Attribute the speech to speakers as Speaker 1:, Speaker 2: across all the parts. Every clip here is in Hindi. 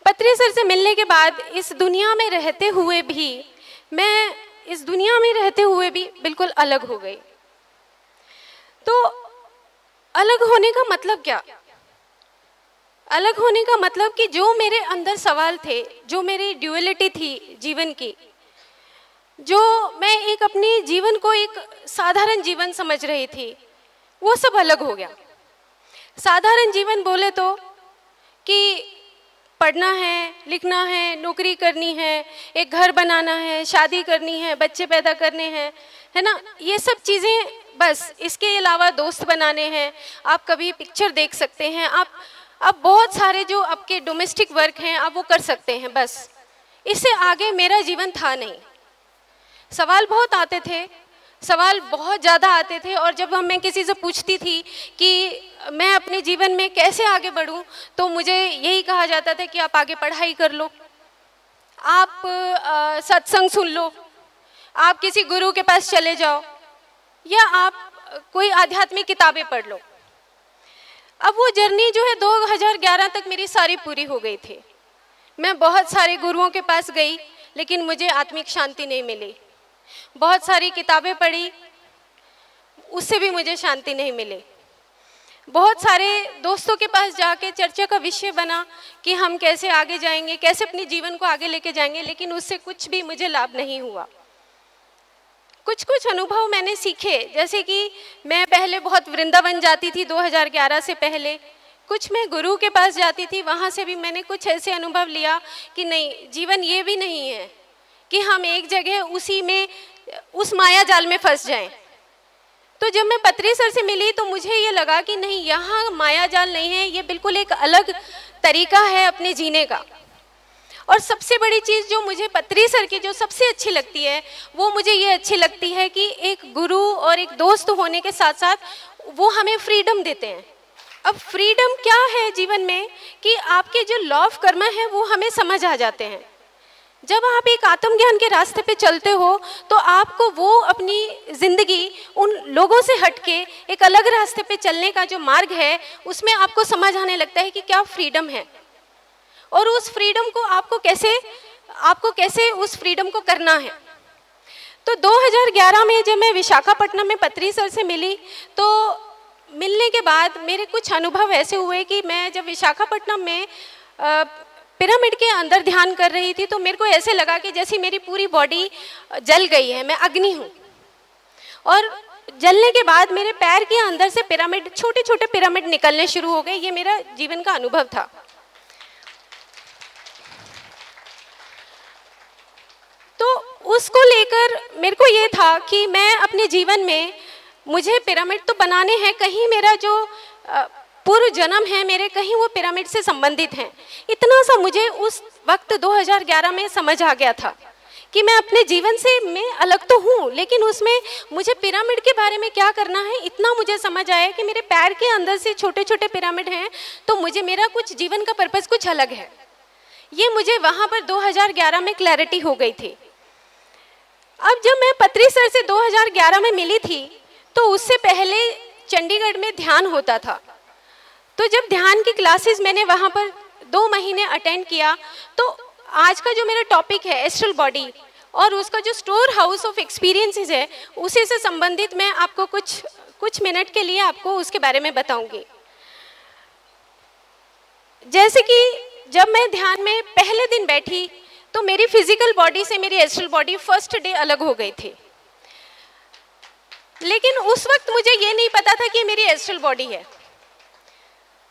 Speaker 1: पत्री सर से मिलने के बाद इस दुनिया में रहते हुए भी बिल्कुल अलग हो गई। तो अलग होने का मतलब क्या? अलग होने का मतलब कि जो मेरे अंदर सवाल थे, जो मेरी ड्यूअलिटी थी जीवन की, जो मैं एक अपनी जीवन को एक साधारण जीवन समझ रही थी, वो सब अलग हो गया। साधारण जीवन बोले तो कि पढ़ना है, लिखना है, नौकरी करनी है, एक घर बनाना है, शादी करनी है, बच्चे पैदा करने हैं, है ना, ये सब चीज़ें बस। इसके अलावा दोस्त बनाने हैं, आप कभी पिक्चर देख सकते हैं, आप बहुत सारे जो आपके डोमेस्टिक वर्क हैं आप वो कर सकते हैं, बस। इससे आगे मेरा जीवन था नहीं। सवाल बहुत आते थे, सवाल बहुत ज़्यादा आते थे, और जब मैं किसी से पूछती थी कि मैं अपने जीवन में कैसे आगे बढ़ूं, तो मुझे यही कहा जाता था कि आप आगे पढ़ाई कर लो, आप सत्संग सुन लो, आप किसी गुरु के पास चले जाओ, या आप कोई आध्यात्मिक किताबें पढ़ लो। अब वो जर्नी जो है 2011 तक मेरी सारी पूरी हो गई थी। मैं बहुत सारे गुरुओं के पास गई, लेकिन मुझे आत्मिक शांति नहीं मिली। बहुत सारी किताबें पढ़ी, उससे भी मुझे शांति नहीं मिली। बहुत सारे दोस्तों के पास जाके चर्चा का विषय बना कि हम कैसे आगे जाएंगे, कैसे अपने जीवन को आगे लेके जाएंगे, लेकिन उससे कुछ भी मुझे लाभ नहीं हुआ। कुछ अनुभव मैंने सीखे, जैसे कि मैं पहले बहुत वृंदावन जाती थी 2011 से पहले, कुछ मैं गुरु के पास जाती थी, वहाँ से भी मैंने कुछ ऐसे अनुभव लिया कि नहीं, जीवन ये भी नहीं है कि हम एक जगह उसी में उस माया जाल में फंस जाएं। तो जब मैं पत्री सर से मिली तो मुझे ये लगा कि नहीं, यहाँ माया जाल नहीं है, ये बिल्कुल एक अलग तरीका है अपने जीने का। और सबसे बड़ी चीज़ जो मुझे पत्री सर की जो सबसे अच्छी लगती है, वो मुझे ये अच्छी लगती है कि एक गुरु और एक दोस्त होने के साथ साथ वो हमें फ्रीडम देते हैं। अब फ्रीडम क्या है जीवन में कि आपके जो लॉ ऑफ कर्म है वो हमें समझ आ जाते हैं। जब आप एक आत्मज्ञान के रास्ते पे चलते हो तो आपको वो अपनी ज़िंदगी उन लोगों से हटके एक अलग रास्ते पे चलने का जो मार्ग है, उसमें आपको समझ आने लगता है कि क्या फ्रीडम है, और उस फ्रीडम को आपको कैसे उस फ्रीडम को करना है। तो 2011 में जब मैं विशाखापट्टनम में पत्री सर से मिली, तो मिलने के बाद मेरे कुछ अनुभव ऐसे हुए कि मैं जब विशाखापट्टनम में पिरामिड के अंदर ध्यान कर रही थी, तो मेरे को ऐसे लगा कि जैसी मेरी पूरी बॉडी जल गई है, मैं अग्नि हूँ। और जलने के बाद मेरे पैर के अंदर से पिरामिड, छोटे छोटे पिरामिड निकलने शुरू हो गए। ये मेरा जीवन का अनुभव था। तो उसको लेकर मेरे को ये था कि मैं अपने जीवन में, मुझे पिरामिड तो बनाने हैं, कहीं मेरा जो पूर्व जन्म है मेरे, कहीं वो पिरामिड से संबंधित हैं। इतना सा मुझे उस वक्त 2011 में समझ आ गया था कि मैं अपने जीवन से मैं अलग तो हूँ, लेकिन उसमें मुझे पिरामिड के बारे में क्या करना है, इतना मुझे समझ आया कि मेरे पैर के अंदर से छोटे छोटे पिरामिड हैं, तो मुझे मेरा कुछ जीवन का पर्पस कुछ अलग है। ये मुझे वहाँ पर 2011 में क्लैरिटी हो गई थी। अब जब मैं पत्री सर से 2011 में मिली थी, तो उससे पहले चंडीगढ़ में ध्यान होता था। तो जब ध्यान की क्लासेस मैंने वहाँ पर 2 महीने अटेंड किया, तो आज का जो मेरा टॉपिक है एस्ट्रल बॉडी और उसका जो स्टोर हाउस ऑफ एक्सपीरियंसेस है, उसी से संबंधित मैं आपको कुछ मिनट के लिए आपको उसके बारे में बताऊंगी। जैसे कि जब मैं ध्यान में पहले दिन बैठी, तो मेरी फिजिकल बॉडी से मेरी एस्ट्रल बॉडी फर्स्ट डे अलग हो गई थी। लेकिन उस वक्त मुझे ये नहीं पता था कि मेरी एस्ट्रल बॉडी है।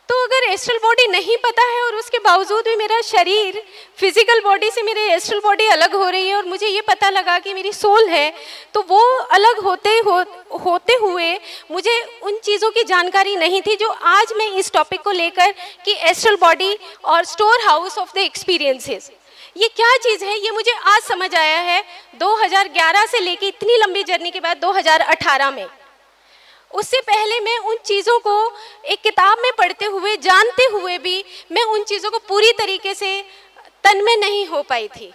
Speaker 1: तो अगर एस्ट्रल बॉडी नहीं पता है और उसके बावजूद भी मेरा शरीर फिजिकल बॉडी से मेरी एस्ट्रल बॉडी अलग हो रही है, और मुझे ये पता लगा कि मेरी सोल है, तो वो अलग होते हुए मुझे उन चीज़ों की जानकारी नहीं थी जो आज मैं इस टॉपिक को लेकर कि एस्ट्रल बॉडी और store house of the experiences, ये क्या चीज़ है, ये मुझे आज समझ आया है 2011 से लेके इतनी लंबी जर्नी के बाद 2018 में। उससे पहले मैं उन चीज़ों को एक किताब में पढ़ते हुए, जानते हुए भी मैं उन चीज़ों को पूरी तरीके से तन्मय नहीं हो पाई थी।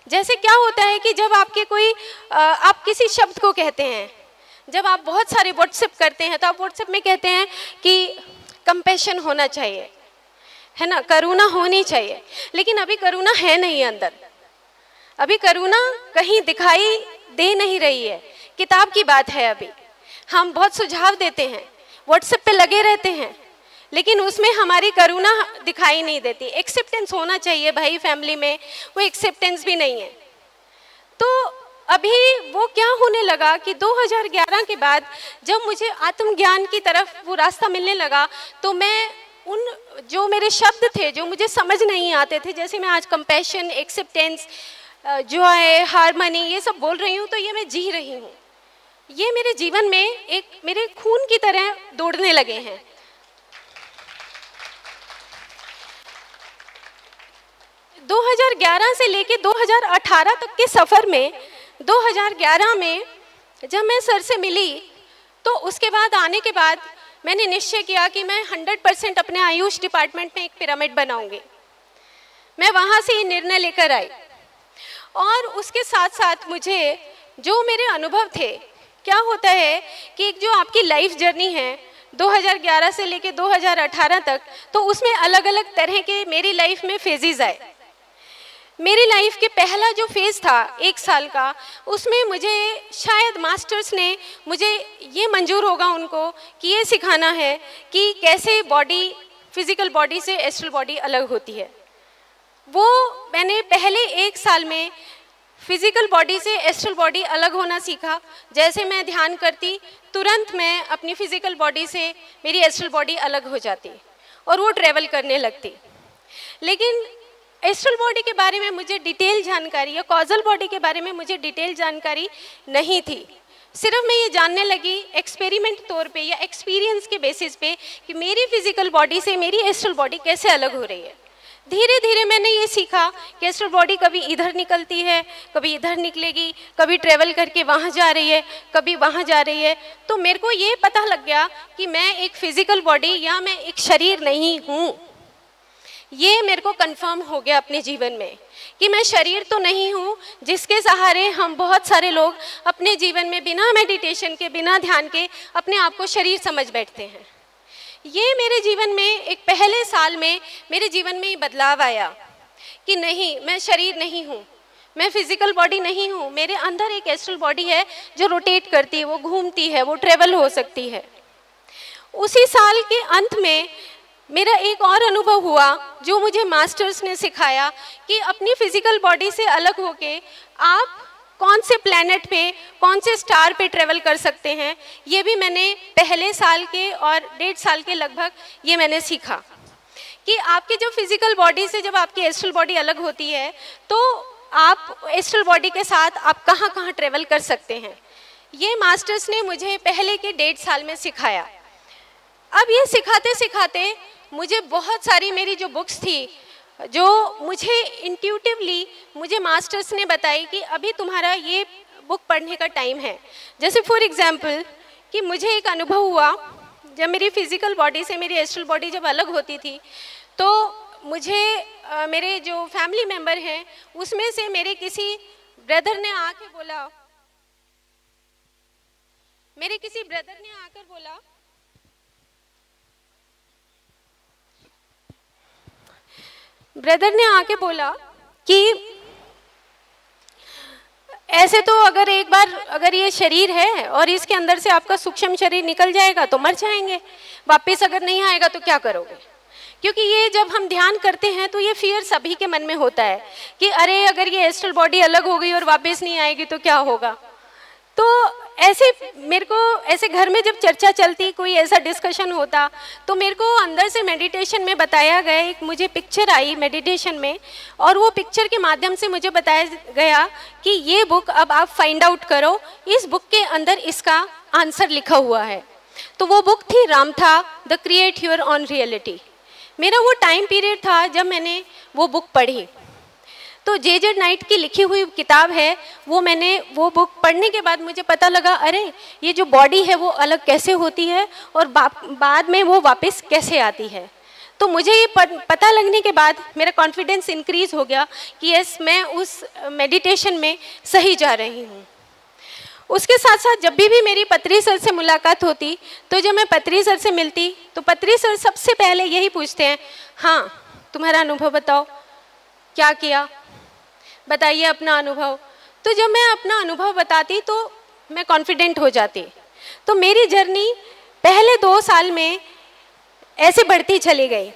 Speaker 1: जैसे क्या होता है कि जब आप किसी शब्द को कहते हैं, जब आप बहुत सारे व्हाट्सएप करते हैं, तो आप व्हाट्सएप में कहते हैं कि कंपैशन होना चाहिए, है ना, करुणा होनी चाहिए, लेकिन अभी करुणा है नहीं अंदर, अभी करुणा कहीं दिखाई दे नहीं रही है। किताब की बात है, अभी हम बहुत सुझाव देते हैं, व्हाट्सएप पे लगे रहते हैं, लेकिन उसमें हमारी करुणा दिखाई नहीं देती। एक्सेप्टेंस होना चाहिए भाई फैमिली में, वो एक्सेप्टेंस भी नहीं है। तो अभी वो क्या होने लगा कि 2011 के बाद जब मुझे आत्मज्ञान की तरफ वो रास्ता मिलने लगा, तो मैं उन जो मेरे शब्द थे जो मुझे समझ नहीं आते थे, जैसे मैं आज कंपैशन, एक्सेप्टेंस, जॉय, हार्मनी ये सब बोल रही हूँ, तो ये मैं जी रही हूँ, ये मेरे जीवन में एक मेरे खून की तरह दौड़ने लगे हैं। – 2011 से लेके 2018 तक के सफ़र में, 2011 में जब मैं सर से मिली, तो उसके बाद आने के बाद मैंने निश्चय किया कि मैं 100% अपने आयुष डिपार्टमेंट में एक पिरामिड बनाऊंगी। मैं वहाँ से ये निर्णय लेकर आई, और उसके साथ साथ मुझे जो मेरे अनुभव थे, क्या होता है कि एक जो आपकी लाइफ जर्नी है 2011 से लेके 2018 तक, तो उसमें अलग अलग तरह के मेरी लाइफ में फेजेस आए। मेरी लाइफ के पहला जो फेज़ था 1 साल का, उसमें मुझे शायद मास्टर्स ने मुझे ये मंजूर होगा उनको कि ये सिखाना है कि कैसे बॉडी, फिजिकल बॉडी से एस्ट्रल बॉडी अलग होती है। वो मैंने पहले 1 साल में फिजिकल बॉडी से एस्ट्रल बॉडी अलग होना सीखा। जैसे मैं ध्यान करती, तुरंत मैं अपनी फिजिकल बॉडी से मेरी एस्ट्रल बॉडी अलग हो जाती और वो ट्रेवल करने लगती। लेकिन एस्ट्रल बॉडी के बारे में मुझे डिटेल जानकारी, या कॉजल बॉडी के बारे में मुझे डिटेल जानकारी नहीं थी। सिर्फ मैं ये जानने लगी एक्सपेरिमेंट तौर पे या एक्सपीरियंस के बेसिस पे कि मेरी फिजिकल बॉडी से मेरी एस्ट्रल बॉडी कैसे अलग हो रही है। धीरे धीरे मैंने ये सीखा कि एस्ट्रल बॉडी कभी इधर निकलती है, कभी इधर निकलेगी, कभी ट्रेवल करके वहाँ जा रही है, कभी वहाँ जा रही है। तो मेरे को ये पता लग गया कि मैं एक फिजिकल बॉडी या मैं एक शरीर नहीं हूँ। ये मेरे को कंफर्म हो गया अपने जीवन में कि मैं शरीर तो नहीं हूँ जिसके सहारे हम बहुत सारे लोग अपने जीवन में बिना मेडिटेशन के, बिना ध्यान के अपने आप को शरीर समझ बैठते हैं। ये मेरे जीवन में एक पहले साल में मेरे जीवन में बदलाव आया कि नहीं, मैं शरीर नहीं हूँ, मैं फिजिकल बॉडी नहीं हूँ, मेरे अंदर एक एस्ट्रल बॉडी है जो रोटेट करती है, वो घूमती है, वो ट्रेवल हो सकती है। उसी साल के अंत में मेरा एक और अनुभव हुआ जो मुझे मास्टर्स ने सिखाया कि अपनी फिजिकल बॉडी से अलग होके आप कौन से प्लैनेट पे, कौन से स्टार पे ट्रेवल कर सकते हैं। ये भी मैंने पहले साल के और 1.5 साल के लगभग ये मैंने सीखा कि आपकी जो फिजिकल बॉडी से जब आपकी एस्ट्रल बॉडी अलग होती है, तो आप एस्ट्रल बॉडी के साथ आप कहाँ कहाँ ट्रेवल कर सकते हैं। ये मास्टर्स ने मुझे पहले के 1.5 साल में सिखाया। अब ये सिखाते सिखाते मुझे बहुत सारी मेरी जो बुक्स थी, जो मुझे इंट्यूटिवली मुझे मास्टर्स ने बताई कि अभी तुम्हारा ये बुक पढ़ने का टाइम है। जैसे फॉर एग्जांपल कि मुझे एक अनुभव हुआ जब मेरी फिजिकल बॉडी से मेरी एस्ट्रल बॉडी जब अलग होती थी, तो मुझे मेरे जो फैमिली मेम्बर हैं उसमें से मेरे किसी ब्रदर ने आकर बोला, ब्रदर ने आके बोला कि ऐसे तो अगर एक बार अगर ये शरीर है और इसके अंदर से आपका सूक्ष्म शरीर निकल जाएगा तो मर जाएंगे, वापस अगर नहीं आएगा तो क्या करोगे। क्योंकि ये जब हम ध्यान करते हैं तो ये फियर सभी के मन में होता है कि अरे अगर ये एस्ट्रल बॉडी अलग हो गई और वापस नहीं आएगी तो क्या होगा। तो ऐसे मेरे को ऐसे घर में जब चर्चा चलती, कोई ऐसा डिस्कशन होता, तो मेरे को अंदर से मेडिटेशन में बताया गया, एक मुझे पिक्चर आई मेडिटेशन में, और वो पिक्चर के माध्यम से मुझे बताया गया कि ये बुक अब आप फाइंड आउट करो, इस बुक के अंदर इसका आंसर लिखा हुआ है। तो वो बुक थी Ramtha, the create your own reality. मेरा वो टाइम पीरियड था जब मैंने वो बुक पढ़ी। तो जे नाइट की लिखी हुई किताब है, वो मैंने वो बुक पढ़ने के बाद मुझे पता लगा अरे ये जो बॉडी है वो अलग कैसे होती है और बाद में वो वापस कैसे आती है। तो मुझे ये पता लगने के बाद मेरा कॉन्फिडेंस इंक्रीज हो गया कि यस, मैं उस मेडिटेशन में सही जा रही हूँ। उसके साथ साथ जब भी मेरी पत्री सर से मुलाकात होती, तो जब मैं पत्री सर से मिलती तो पत्री सर सबसे पहले यही पूछते हैं, हाँ तुम्हारा अनुभव बताओ, क्या किया, बताइए अपना अनुभव। तो जब मैं अपना अनुभव बताती तो मैं कॉन्फिडेंट हो जाती। तो मेरी जर्नी पहले 2 साल में ऐसे बढ़ती चली गई,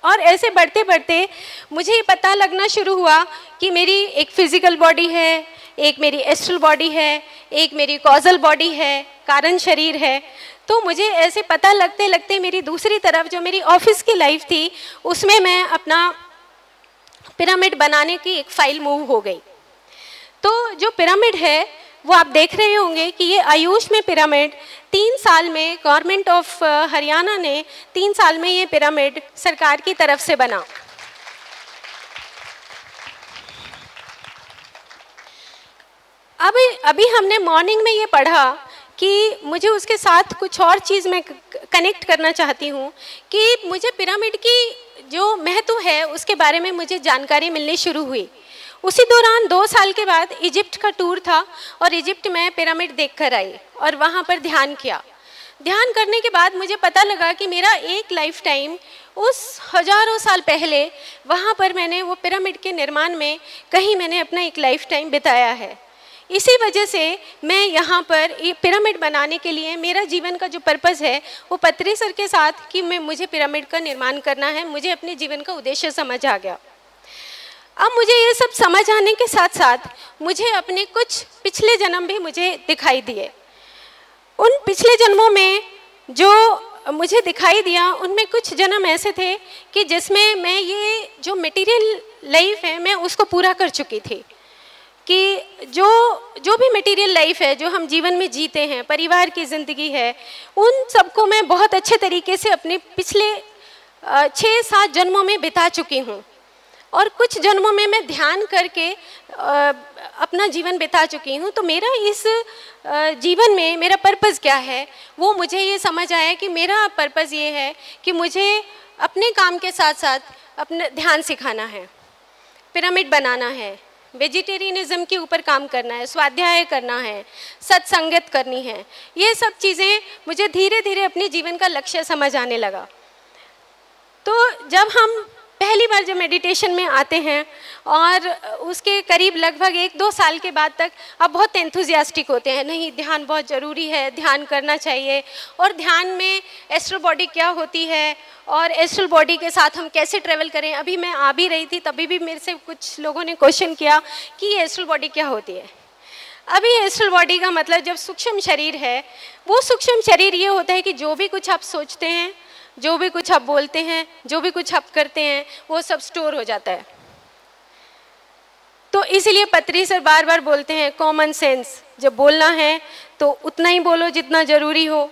Speaker 1: और ऐसे बढ़ते बढ़ते मुझे ये पता लगना शुरू हुआ कि मेरी एक फिजिकल बॉडी है, एक मेरी एस्ट्रल बॉडी है, एक मेरी कॉजल बॉडी है, कारण शरीर है। तो मुझे ऐसे पता लगते लगते मेरी दूसरी तरफ जो मेरी ऑफिस की लाइफ थी उसमें मैं अपना पिरामिड बनाने की एक फाइल मूव हो गई। तो जो पिरामिड है वो आप देख रहे होंगे कि ये आयुष में पिरामिड 3 साल में गवर्नमेंट ऑफ हरियाणा ने 3 साल में ये पिरामिड सरकार की तरफ से बना। अभी हमने मॉर्निंग में ये पढ़ा कि मुझे उसके साथ कुछ और चीज़ मैं कनेक्ट करना चाहती हूँ कि मुझे पिरामिड की जो महत्व है उसके बारे में मुझे जानकारी मिलनी शुरू हुई। उसी दौरान 2 साल के बाद इजिप्ट का टूर था और इजिप्ट में पिरामिड देख कर आई और वहाँ पर ध्यान किया। ध्यान करने के बाद मुझे पता लगा कि मेरा एक लाइफ टाइम उस हजारों साल पहले वहाँ पर मैंने वो पिरामिड के निर्माण में कहीं मैंने अपना एक लाइफ टाइम बिताया है। इसी वजह से मैं यहाँ पर पिरामिड बनाने के लिए मेरा जीवन का जो पर्पज़ है वो पत्री सर के साथ कि मुझे पिरामिड का निर्माण करना है, मुझे अपने जीवन का उद्देश्य समझ आ गया। अब मुझे ये सब समझ आने के साथ साथ मुझे अपने कुछ पिछले जन्म भी मुझे दिखाई दिए। उन पिछले जन्मों में जो मुझे दिखाई दिया उनमें कुछ जन्म ऐसे थे कि जिसमें मैं ये जो मटेरियल लाइफ है मैं उसको पूरा कर चुकी थी कि जो भी मटेरियल लाइफ है जो हम जीवन में जीते हैं, परिवार की ज़िंदगी है, उन सबको मैं बहुत अच्छे तरीके से अपने पिछले 6-7 जन्मों में बिता चुकी हूँ और कुछ जन्मों में मैं ध्यान करके अपना जीवन बिता चुकी हूँ। तो मेरा इस जीवन में मेरा पर्पज़ क्या है वो मुझे ये समझ आया कि मेरा पर्पज़ ये है कि मुझे अपने काम के साथ साथ अपना ध्यान सिखाना है, पिरामिड बनाना है, वेजिटेरियनिज्म के ऊपर काम करना है, स्वाध्याय करना है, सत्संगत करनी है। ये सब चीज़ें मुझे धीरे धीरे अपने जीवन का लक्ष्य समझ आने लगा। तो जब हम पहली बार जब मेडिटेशन में आते हैं और उसके करीब लगभग 1-2 साल के बाद तक आप बहुत एंथुजियास्टिक होते हैं, नहीं ध्यान बहुत ज़रूरी है, ध्यान करना चाहिए, और ध्यान में एस्ट्रल बॉडी क्या होती है और एस्ट्रल बॉडी के साथ हम कैसे ट्रेवल करें। अभी मैं आ भी रही थी तभी भी मेरे से कुछ लोगों ने क्वेश्चन किया कि ये एस्ट्रल बॉडी क्या होती है। अभी एस्ट्रल बॉडी का मतलब जब सूक्ष्म शरीर है, वो सूक्ष्म शरीर ये होता है कि जो भी कुछ आप सोचते हैं, जो भी कुछ आप बोलते हैं, जो भी कुछ आप करते हैं, वो सब स्टोर हो जाता है। तो इसीलिए पत्री सर बार बार बोलते हैं कॉमन सेंस, जब बोलना है तो उतना ही बोलो जितना ज़रूरी हो।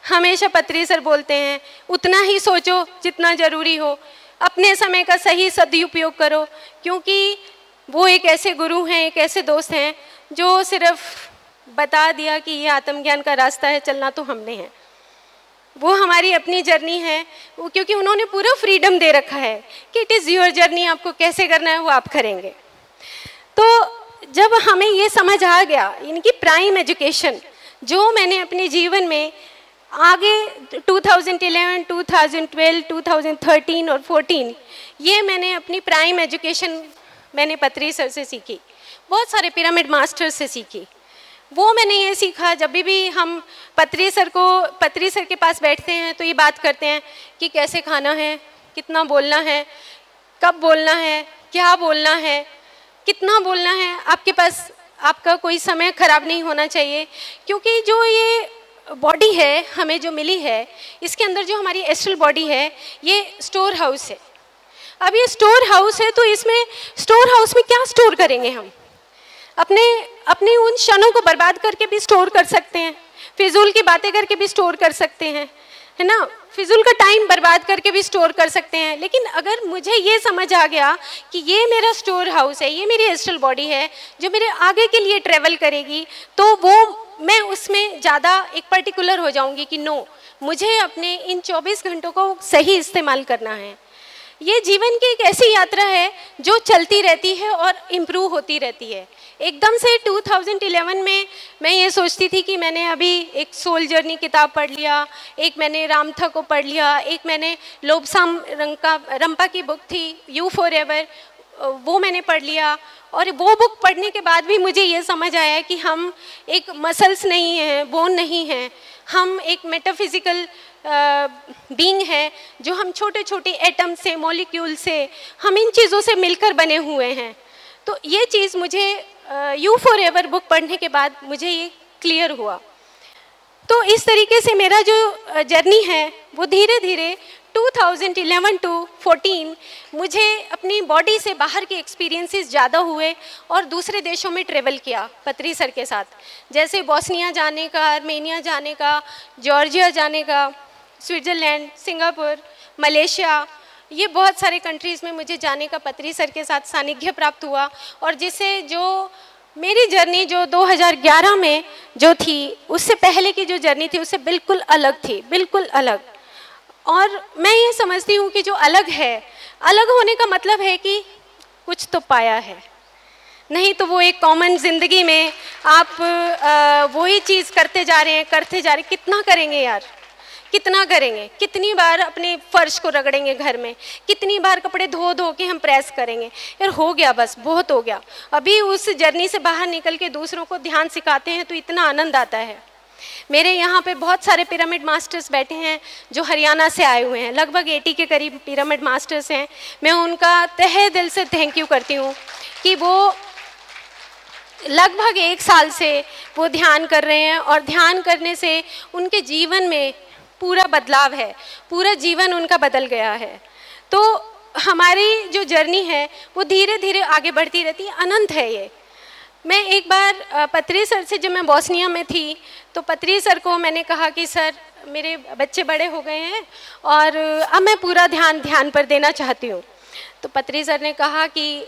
Speaker 1: हमेशा पत्री सर बोलते हैं उतना ही सोचो जितना ज़रूरी हो, अपने समय का सही सदुपयोग करो, क्योंकि वो एक ऐसे गुरु हैं, एक ऐसे दोस्त हैं जो सिर्फ बता दिया कि ये आत्मज्ञान का रास्ता है, चलना तो हमने है। वो हमारी अपनी जर्नी है, वो क्योंकि उन्होंने पूरा फ्रीडम दे रखा है कि इट इज़ योर जर्नी, आपको कैसे करना है वो आप करेंगे। तो जब हमें ये समझ आ गया, इनकी प्राइम एजुकेशन जो मैंने अपने जीवन में आगे 2011, 2012, 2013 और 14 ये मैंने अपनी प्राइम एजुकेशन मैंने पत्री सर से सीखी, बहुत सारे पिरामिड मास्टर से सीखी। वो मैंने ये सीखा, जब भी हम पत्री सर के पास बैठते हैं तो ये बात करते हैं कि कैसे खाना है, कितना बोलना है, कब बोलना है, क्या बोलना है, कितना बोलना है। आपके पास आपका कोई समय खराब नहीं होना चाहिए, क्योंकि जो ये बॉडी है हमें जो मिली है, इसके अंदर जो हमारी एस्ट्रल बॉडी है ये स्टोर हाउस है। अब ये स्टोर हाउस है तो इसमें स्टोर हाउस में क्या स्टोर करेंगे हम? अपने उन क्षणों को बर्बाद करके भी स्टोर कर सकते हैं, फिजूल की बातें करके भी स्टोर कर सकते हैं, है ना, फिजूल का टाइम बर्बाद करके भी स्टोर कर सकते हैं। लेकिन अगर मुझे ये समझ आ गया कि ये मेरा स्टोर हाउस है, ये मेरी एस्ट्रल बॉडी है जो मेरे आगे के लिए ट्रेवल करेगी, तो वो मैं उसमें ज़्यादा एक पर्टिकुलर हो जाऊंगी कि नो, मुझे अपने इन 24 घंटों को सही इस्तेमाल करना है। ये जीवन की एक ऐसी यात्रा है जो चलती रहती है और इम्प्रूव होती रहती है। एकदम से 2011 में मैं ये सोचती थी कि मैंने अभी एक सोल जर्नी किताब पढ़ लिया, एक मैंने रामथा को पढ़ लिया, एक मैंने लोबसाम रंपा की बुक थी यू फॉर एवर, वो मैंने पढ़ लिया। और वो बुक पढ़ने के बाद भी मुझे ये समझ आया कि हम एक मसल्स नहीं हैं, बोन नहीं हैं, हम एक मेटाफिजिकल बीइंग है, जो हम छोटे छोटे एटम से, मॉलिक्यूल से, हम इन चीज़ों से मिलकर बने हुए हैं। तो ये चीज़ मुझे यू फॉर एवर बुक पढ़ने के बाद मुझे ये क्लियर हुआ। तो इस तरीके से मेरा जो जर्नी है वो धीरे धीरे 2011 टू 14 मुझे अपनी बॉडी से बाहर के एक्सपीरियंसेस ज़्यादा हुए और दूसरे देशों में ट्रेवल किया पत्री सर के साथ, जैसे बॉस्निया जाने का, आर्मेनिया जाने का, जॉर्जिया जाने का, स्विट्ज़रलैंड, सिंगापुर, मलेशिया, ये बहुत सारे कंट्रीज़ में मुझे जाने का पत्री सर के साथ सानिध्य प्राप्त हुआ। और जिससे जो मेरी जर्नी जो 2011 में जो थी, उससे पहले की जो जर्नी थी उससे बिल्कुल अलग थी, बिल्कुल अलग। और मैं ये समझती हूँ कि जो अलग है, अलग होने का मतलब है कि कुछ तो पाया है, नहीं तो वो एक कॉमन ज़िंदगी में आप वही चीज़ करते जा रहे हैं, कितना करेंगे यार, कितना करेंगे, कितनी बार अपने फर्श को रगड़ेंगे घर में, कितनी बार कपड़े धो धो के हम प्रेस करेंगे, यार हो गया बस, बहुत हो गया। अभी उस जर्नी से बाहर निकल के दूसरों को ध्यान सिखाते हैं तो इतना आनंद आता है। मेरे यहाँ पे बहुत सारे पिरामिड मास्टर्स बैठे हैं जो हरियाणा से आए हुए हैं, लगभग 80 के करीब पिरामिड मास्टर्स हैं। मैं उनका तहे दिल से थैंक यू करती हूँ कि वो लगभग 1 साल से वो ध्यान कर रहे हैं और ध्यान करने से उनके जीवन में पूरा बदलाव है, पूरा जीवन उनका बदल गया है। तो हमारी जो जर्नी है वो धीरे धीरे आगे बढ़ती रहती है, अनंत है ये। मैं एक बार पत्री सर से, जब मैं बॉस्निया में थी, तो पत्री सर को मैंने कहा कि सर मेरे बच्चे बड़े हो गए हैं और अब मैं पूरा ध्यान पर देना चाहती हूँ। तो पत्री सर ने कहा कि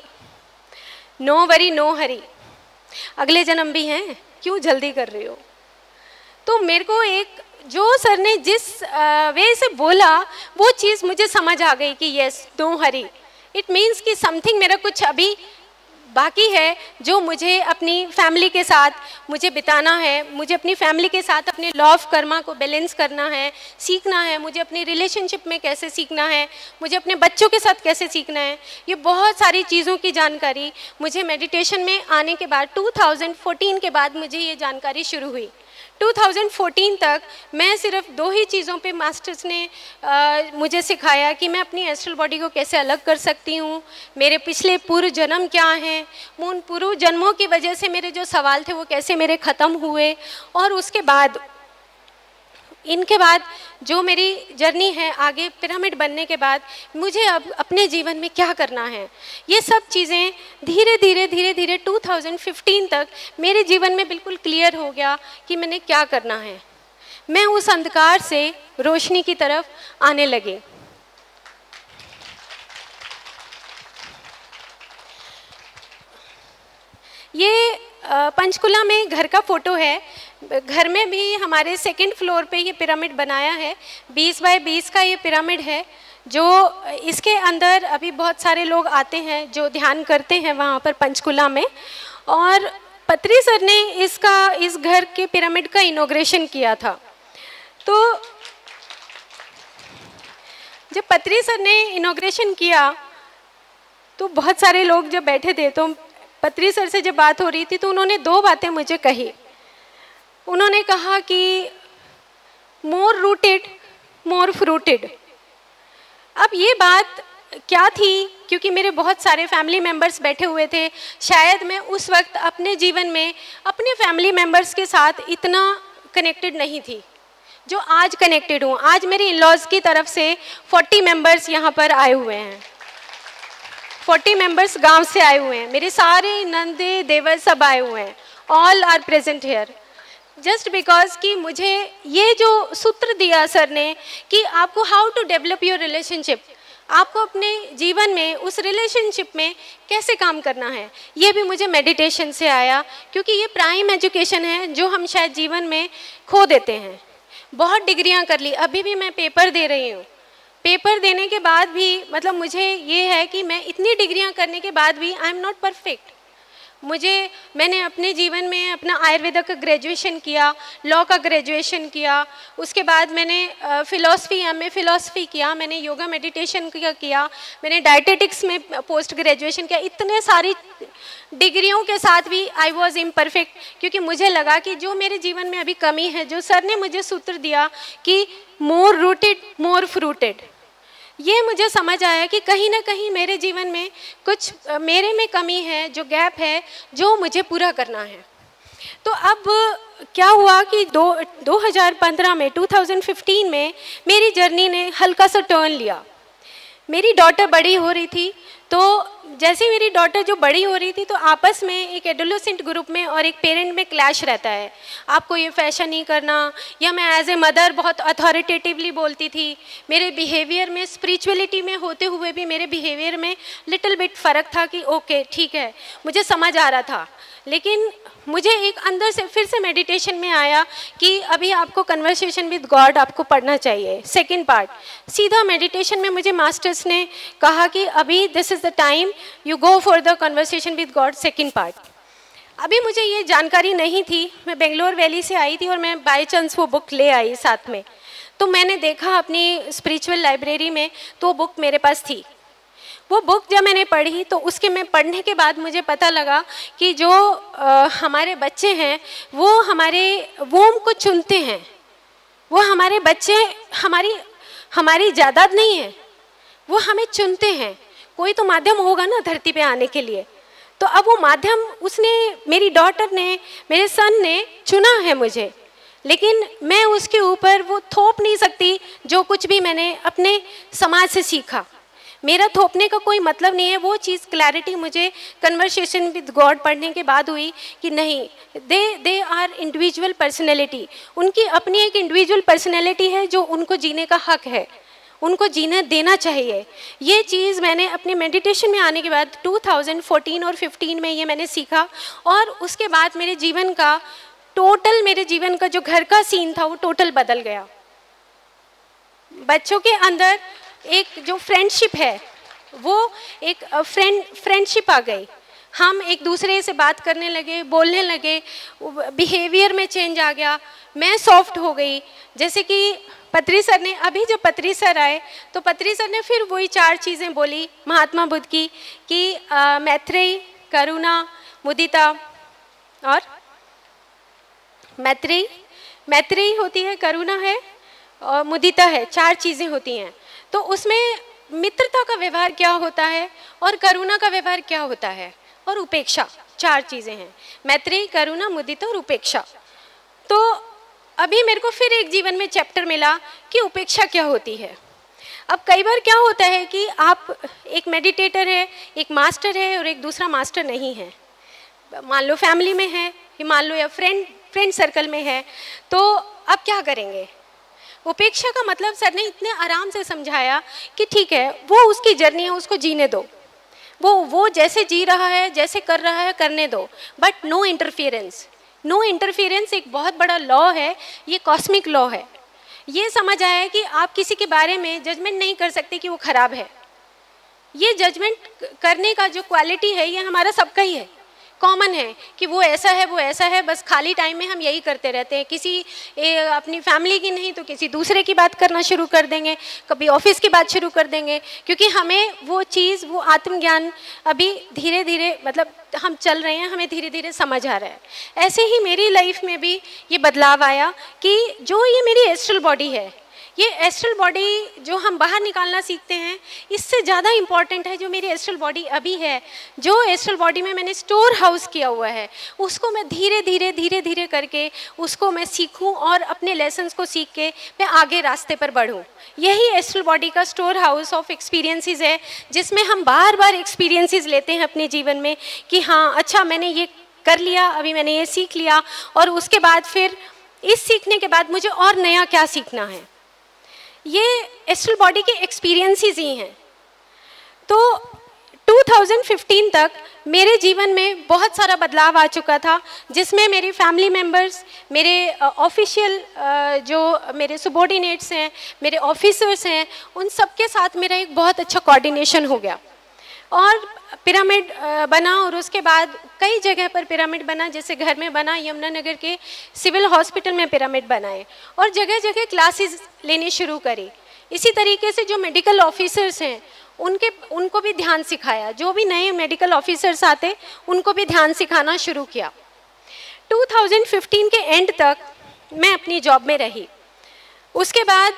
Speaker 1: नो वरी नो हरी, अगले जन्म भी हैं, क्यों जल्दी कर रही हो। तो मेरे को एक जो सर ने जिस वे से बोला वो चीज़ मुझे समझ आ गई कि yes, no hurry, it means कि समथिंग मेरा कुछ अभी बाकी है जो मुझे अपनी फैमिली के साथ मुझे बिताना है, मुझे अपनी फैमिली के साथ अपने लॉ ऑफ कर्मा को बैलेंस करना है, सीखना है, मुझे अपनी रिलेशनशिप में कैसे सीखना है, मुझे अपने बच्चों के साथ कैसे सीखना है। ये बहुत सारी चीज़ों की जानकारी मुझे मेडिटेशन में आने के बाद 2014 के बाद मुझे ये जानकारी शुरू हुई। 2014 तक मैं सिर्फ 2 ही चीज़ों पे मास्टर्स ने मुझे सिखाया कि मैं अपनी एस्ट्रल बॉडी को कैसे अलग कर सकती हूँ, मेरे पिछले पूर्व जन्म क्या हैं, उन पूर्व जन्मों की वजह से मेरे जो सवाल थे वो कैसे मेरे ख़त्म हुए, और उसके बाद इनके बाद जो मेरी जर्नी है आगे पिरामिड बनने के बाद मुझे अब अपने जीवन में क्या करना है, ये सब चीज़ें धीरे धीरे 2015 तक मेरे जीवन में बिल्कुल क्लियर हो गया कि मैंने क्या करना है। मैं उस अंधकार से रोशनी की तरफ आने लगी। ये पंचकुला में घर का फ़ोटो है। घर में भी हमारे 2nd फ्लोर पे ये पिरामिड बनाया है। 20 बाय 20 का ये पिरामिड है, जो इसके अंदर अभी बहुत सारे लोग आते हैं जो ध्यान करते हैं वहाँ पर पंचकुला में। और पत्री सर ने इस घर के पिरामिड का इनॉग्रेशन किया था। तो जब पत्री सर ने इनॉग्रेशन किया तो बहुत सारे लोग जब बैठे थे, तो पत्री सर से जब बात हो रही थी तो उन्होंने 2 बातें मुझे कही। उन्होंने कहा कि मोर रूटेड मोर फ्रूटेड। अब ये बात क्या थी, क्योंकि मेरे बहुत सारे फैमिली मेम्बर्स बैठे हुए थे, शायद मैं उस वक्त अपने जीवन में अपने फैमिली मेम्बर्स के साथ इतना कनेक्टेड नहीं थी जो आज कनेक्टेड हूँ। आज मेरे इन-लॉज़ की तरफ से 40 मेम्बर्स यहाँ पर आए हुए हैं, 40 मेंबर्स गांव से आए हुए हैं, मेरे सारे नंदे देवर सब आए हुए हैं, all are present here. Just because कि मुझे ये जो सूत्र दिया सर ने कि आपको how to develop your relationship, आपको अपने जीवन में उस रिलेशनशिप में कैसे काम करना है, ये भी मुझे मेडिटेशन से आया। क्योंकि ये प्राइम एजुकेशन है जो हम शायद जीवन में खो देते हैं। बहुत डिग्रियां कर ली, अभी भी मैं पेपर दे रही हूँ, पेपर देने के बाद भी मतलब मुझे ये है कि मैं इतनी डिग्रियां करने के बाद भी आई एम नॉट परफेक्ट। मैंने अपने जीवन में अपना आयुर्वेदा का ग्रेजुएशन किया, लॉ का ग्रेजुएशन किया, उसके बाद मैंने फ़िलासफ़ी एमए फ़िलासफ़ी किया, मैंने योगा मेडिटेशन किया, मैंने डाइटेटिक्स में पोस्ट ग्रेजुएशन किया। इतने सारी डिग्रियों के साथ भी आई वॉज इम्परफेक्ट, क्योंकि मुझे लगा कि जो मेरे जीवन में अभी कमी है, जो सर ने मुझे सूत्र दिया कि मोर रूटेड मोर फ्रूटेड, ये मुझे समझ आया कि कहीं ना कहीं मेरे जीवन में कुछ मेरे में कमी है, जो गैप है, जो मुझे पूरा करना है। तो अब क्या हुआ कि 2015 में 2015 में मेरी जर्नी ने हल्का सा टर्न लिया। मेरी डॉटर बड़ी हो रही थी, तो जैसे मेरी डॉटर जो बड़ी हो रही थी तो आपस में एक एडोलेसेंट ग्रुप में और एक पेरेंट में क्लैश रहता है, आपको ये फैशन नहीं करना, या मैं एज ए मदर बहुत अथॉरिटेटिवली बोलती थी। मेरे बिहेवियर में, स्पिरिचुअलिटी में होते हुए भी मेरे बिहेवियर में लिटिल बिट फ़र्क था कि ओके ठीक है, मुझे समझ आ रहा था। लेकिन मुझे एक अंदर से फिर से मेडिटेशन में आया कि अभी आपको कन्वर्सेशन विद गॉड आपको पढ़ना चाहिए, सेकंड पार्ट। सीधा मेडिटेशन में मुझे मास्टर्स ने कहा कि अभी this is the time you go for the conversation with God, second part. अभी मुझे ये जानकारी नहीं थी, मैं बेंगलोर वैली से आई थी और मैं बाय चांस वो बुक ले आई साथ में। तो मैंने देखा अपनी स्पिरिचुअल लाइब्रेरी में, तो वो बुक मेरे पास थी। वो बुक जब मैंने पढ़ी तो उसके में पढ़ने के बाद मुझे पता लगा कि जो हमारे बच्चे हैं वो हमारे वोम को चुनते हैं, वो हमारे बच्चे हमारी जायदाद नहीं है, वो हमें चुनते हैं। कोई तो माध्यम होगा ना धरती पे आने के लिए, तो अब वो माध्यम उसने, मेरी डॉटर ने, मेरे सन ने चुना है मुझे, लेकिन मैं उसके ऊपर वो थोप नहीं सकती जो कुछ भी मैंने अपने समाज से सीखा। मेरा थोपने का कोई मतलब नहीं है। वो चीज़ क्लैरिटी मुझे कन्वर्सेशन विद गॉड पढ़ने के बाद हुई कि नहीं, दे आर इंडिविजुअल पर्सनैलिटी, उनकी अपनी एक इंडिविजुअल पर्सनैलिटी है जो उनको जीने का हक है, उनको जीने देना चाहिए। ये चीज़ मैंने अपने मेडिटेशन में आने के बाद 2014 और 15 में ये मैंने सीखा, और उसके बाद मेरे जीवन का जो घर का सीन था वो टोटल बदल गया। बच्चों के अंदर एक जो फ्रेंडशिप है, वो एक फ्रेंडशिप आ गई। हम एक दूसरे से बात करने लगे, बोलने लगे, बिहेवियर में चेंज आ गया, मैं सॉफ्ट हो गई। जैसे कि पत्री सर ने, अभी जब पत्री सर आए तो पत्री सर ने फिर वही 4 चीज़ें बोली महात्मा बुद्ध की कि मैत्रेयी, करुणा, मुदिता और मैत्रेयी होती है, करुणा है और मुदिता है, 4 चीज़ें होती हैं। तो उसमें मित्रता का व्यवहार क्या होता है और करुणा का व्यवहार क्या होता है और उपेक्षा, 4 चीज़ें हैं, मैत्रेयी, करुणा, मुदिता और उपेक्षा। तो अभी मेरे को फिर एक जीवन में चैप्टर मिला कि उपेक्षा क्या होती है। अब कई बार क्या होता है कि आप एक मेडिटेटर है, एक मास्टर है और एक दूसरा मास्टर नहीं है, मान लो फैमिली में है, मान लो या फ्रेंड सर्कल में है, तो अब क्या करेंगे। उपेक्षा का मतलब सर ने इतने आराम से समझाया कि ठीक है, वो उसकी जर्नी है, उसको जीने दो, वो जैसे जी रहा है, जैसे कर रहा है, करने दो, but no interference. No interference एक बहुत बड़ा लॉ है, ये कॉस्मिक लॉ है। ये समझ आया कि आप किसी के बारे में जजमेंट नहीं कर सकते कि वो खराब है। ये जजमेंट करने का जो क्वालिटी है ये हमारा सबका ही है, कॉमन है कि वो ऐसा है, वो ऐसा है, बस खाली टाइम में हम यही करते रहते हैं। किसी अपनी फैमिली की नहीं तो किसी दूसरे की बात करना शुरू कर देंगे, कभी ऑफिस की बात शुरू कर देंगे, क्योंकि हमें वो चीज़, वो आत्मज्ञान अभी धीरे धीरे, मतलब हम चल रहे हैं, हमें धीरे धीरे समझ आ रहा है। ऐसे ही मेरी लाइफ में भी ये बदलाव आया कि जो ये मेरी एस्ट्रल बॉडी है, ये एस्ट्रल बॉडी जो हम बाहर निकालना सीखते हैं, इससे ज़्यादा इम्पॉर्टेंट है जो मेरी एस्ट्रल बॉडी अभी है, जो एस्ट्रल बॉडी में मैंने स्टोर हाउस किया हुआ है, उसको मैं धीरे धीरे करके उसको मैं सीखूं और अपने लेसन्स को सीख के मैं आगे रास्ते पर बढ़ूं। यही एस्ट्रल बॉडी का स्टोर हाउस ऑफ एक्सपीरियंसेस है, जिसमें हम बार बार एक्सपीरियंसेस लेते हैं अपने जीवन में कि हाँ अच्छा मैंने ये कर लिया, अभी मैंने ये सीख लिया, और उसके बाद फिर इस सीखने के बाद मुझे और नया क्या सीखना है। ये एस्ट्रल बॉडी के एक्सपीरियंसेस ही हैं। तो 2015 तक मेरे जीवन में बहुत सारा बदलाव आ चुका था, जिसमें मेरी फैमिली मेम्बर्स, मेरे ऑफिशियल जो मेरे सबॉर्डिनेट्स हैं, मेरे ऑफिसर्स हैं, उन सब के साथ मेरा एक बहुत अच्छा कोऑर्डिनेशन हो गया और पिरामिड बना। और उसके बाद कई जगह पर पिरामिड बना, जैसे घर में बना, यमुनानगर के सिविल हॉस्पिटल में पिरामिड बनाए और जगह जगह क्लासेस लेनी शुरू करी। इसी तरीके से जो मेडिकल ऑफिसर्स हैं उनको भी ध्यान सिखाया, जो भी नए मेडिकल ऑफिसर्स आते उनको भी ध्यान सिखाना शुरू किया। 2015 के एंड तक मैं अपनी जॉब में रही। उसके बाद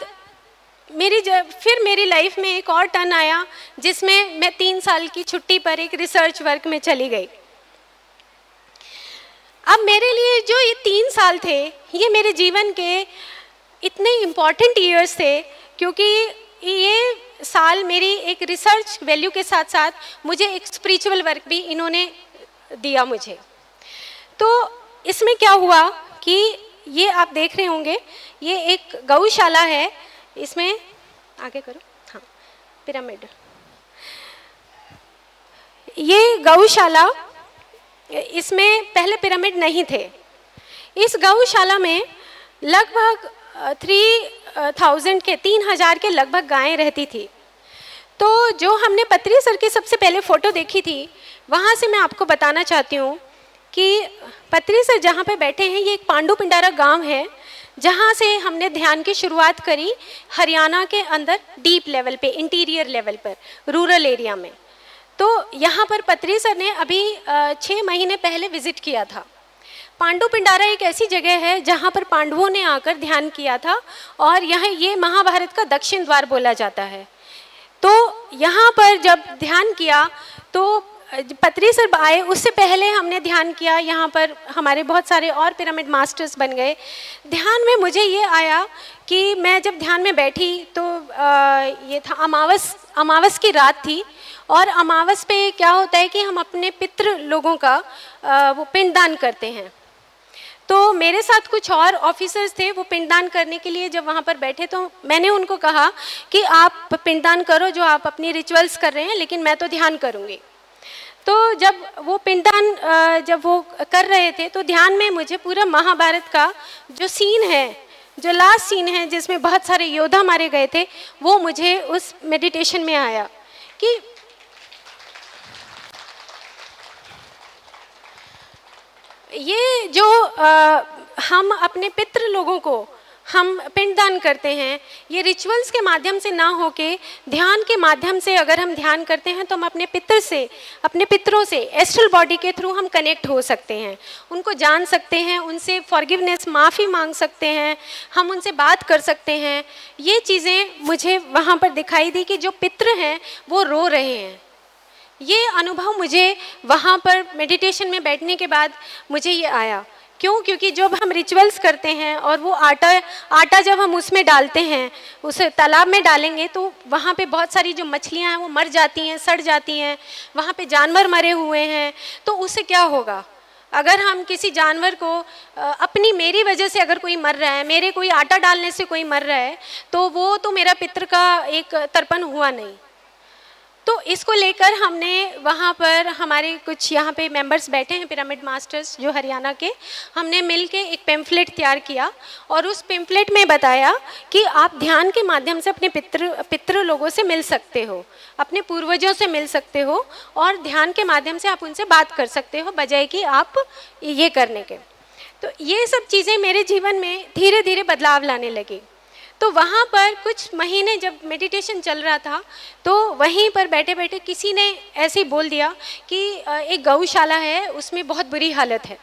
Speaker 1: फिर मेरी लाइफ में एक और टर्न आया, जिसमें मैं 3 साल की छुट्टी पर एक रिसर्च वर्क में चली गई। अब मेरे लिए जो ये 3 साल थे, ये मेरे जीवन के इतने इम्पॉर्टेंट ईयर्स थे, क्योंकि ये साल मेरी एक रिसर्च वैल्यू के साथ साथ मुझे एक स्पिरिचुअल वर्क भी इन्होंने दिया मुझे। तो इसमें क्या हुआ कि ये आप देख रहे होंगे, ये एक गौशाला है, इसमें आगे करो, हाँ, पिरामिड। ये गौशाला, इसमें पहले पिरामिड नहीं थे। इस गौशाला में लगभग 3000 के लगभग गायें रहती थी। तो जो हमने पत्री सर की सबसे पहले फ़ोटो देखी थी, वहाँ से मैं आपको बताना चाहती हूँ कि पत्री सर जहाँ पे बैठे हैं, ये एक पांडु पिंडारा गांव है, जहाँ से हमने ध्यान की शुरुआत करी हरियाणा के अंदर डीप लेवल पे, इंटीरियर लेवल पर, रूरल एरिया में। तो यहाँ पर पत्री सर ने अभी 6 महीने पहले विज़िट किया था। पांडु पिंडारा एक ऐसी जगह है जहाँ पर पांडवों ने आकर ध्यान किया था और यहाँ ये महाभारत का दक्षिण द्वार बोला जाता है। तो यहाँ पर जब ध्यान किया तो पत्री सर आए, उससे पहले हमने ध्यान किया, यहाँ पर हमारे बहुत सारे और पिरामिड मास्टर्स बन गए। ध्यान में मुझे ये आया कि मैं जब ध्यान में बैठी तो ये था अमावस की रात थी, और अमावस पे क्या होता है कि हम अपने पितृ लोगों का वो पिंडदान करते हैं। तो मेरे साथ कुछ और ऑफिसर्स थे, वो पिंडदान करने के लिए जब वहाँ पर बैठे तो मैंने उनको कहा कि आप पिंडदान करो जो आप अपनी रिचुअल्स कर रहे हैं, लेकिन मैं तो ध्यान करूँगी। तो जब वो पिंडदान जब वो कर रहे थे तो ध्यान में मुझे पूरा महाभारत का जो सीन है, जो लास्ट सीन है जिसमें बहुत सारे योद्धा मारे गए थे, वो मुझे उस मेडिटेशन में आया कि ये जो हम अपने पितृ लोगों को हम पिंडदान करते हैं, ये रिचुअल्स के माध्यम से ना होके ध्यान के माध्यम से अगर हम ध्यान करते हैं तो हम अपने पितरों से एस्ट्रल बॉडी के थ्रू हम कनेक्ट हो सकते हैं, उनको जान सकते हैं, उनसे फॉरगिवनेस, माफ़ी मांग सकते हैं, हम उनसे बात कर सकते हैं। ये चीज़ें मुझे वहाँ पर दिखाई दी कि जो पितृ हैं वो रो रहे हैं। ये अनुभव मुझे वहाँ पर मेडिटेशन में बैठने के बाद मुझे ये आया। क्यों? क्योंकि जब हम रिचुअल्स करते हैं और वो आटा जब हम उसमें डालते हैं, उस तालाब में डालेंगे, तो वहाँ पे बहुत सारी जो मछलियाँ हैं वो मर जाती हैं, सड़ जाती हैं, वहाँ पे जानवर मरे हुए हैं। तो उससे क्या होगा? अगर हम किसी जानवर को मेरी वजह से अगर कोई मर रहा है, मेरे कोई आटा डालने से कोई मर रहा है, तो वो तो मेरा पितृ का एक तर्पण हुआ नहीं। तो इसको लेकर हमने वहाँ पर हमारे कुछ यहाँ पे मेंबर्स बैठे हैं, पिरामिड मास्टर्स जो हरियाणा के, हमने मिलके एक पेम्फलेट तैयार किया और उस पेम्फलेट में बताया कि आप ध्यान के माध्यम से अपने पितृ लोगों से मिल सकते हो, अपने पूर्वजों से मिल सकते हो और ध्यान के माध्यम से आप उनसे बात कर सकते हो, बजाय कि आप ये करने के। तो ये सब चीज़ें मेरे जीवन में धीरे धीरे बदलाव लाने लगी। तो वहाँ पर कुछ महीने जब मेडिटेशन चल रहा था, तो वहीं पर बैठे बैठे किसी ने ऐसे ही बोल दिया कि एक गौशाला है, उसमें बहुत बुरी हालत है,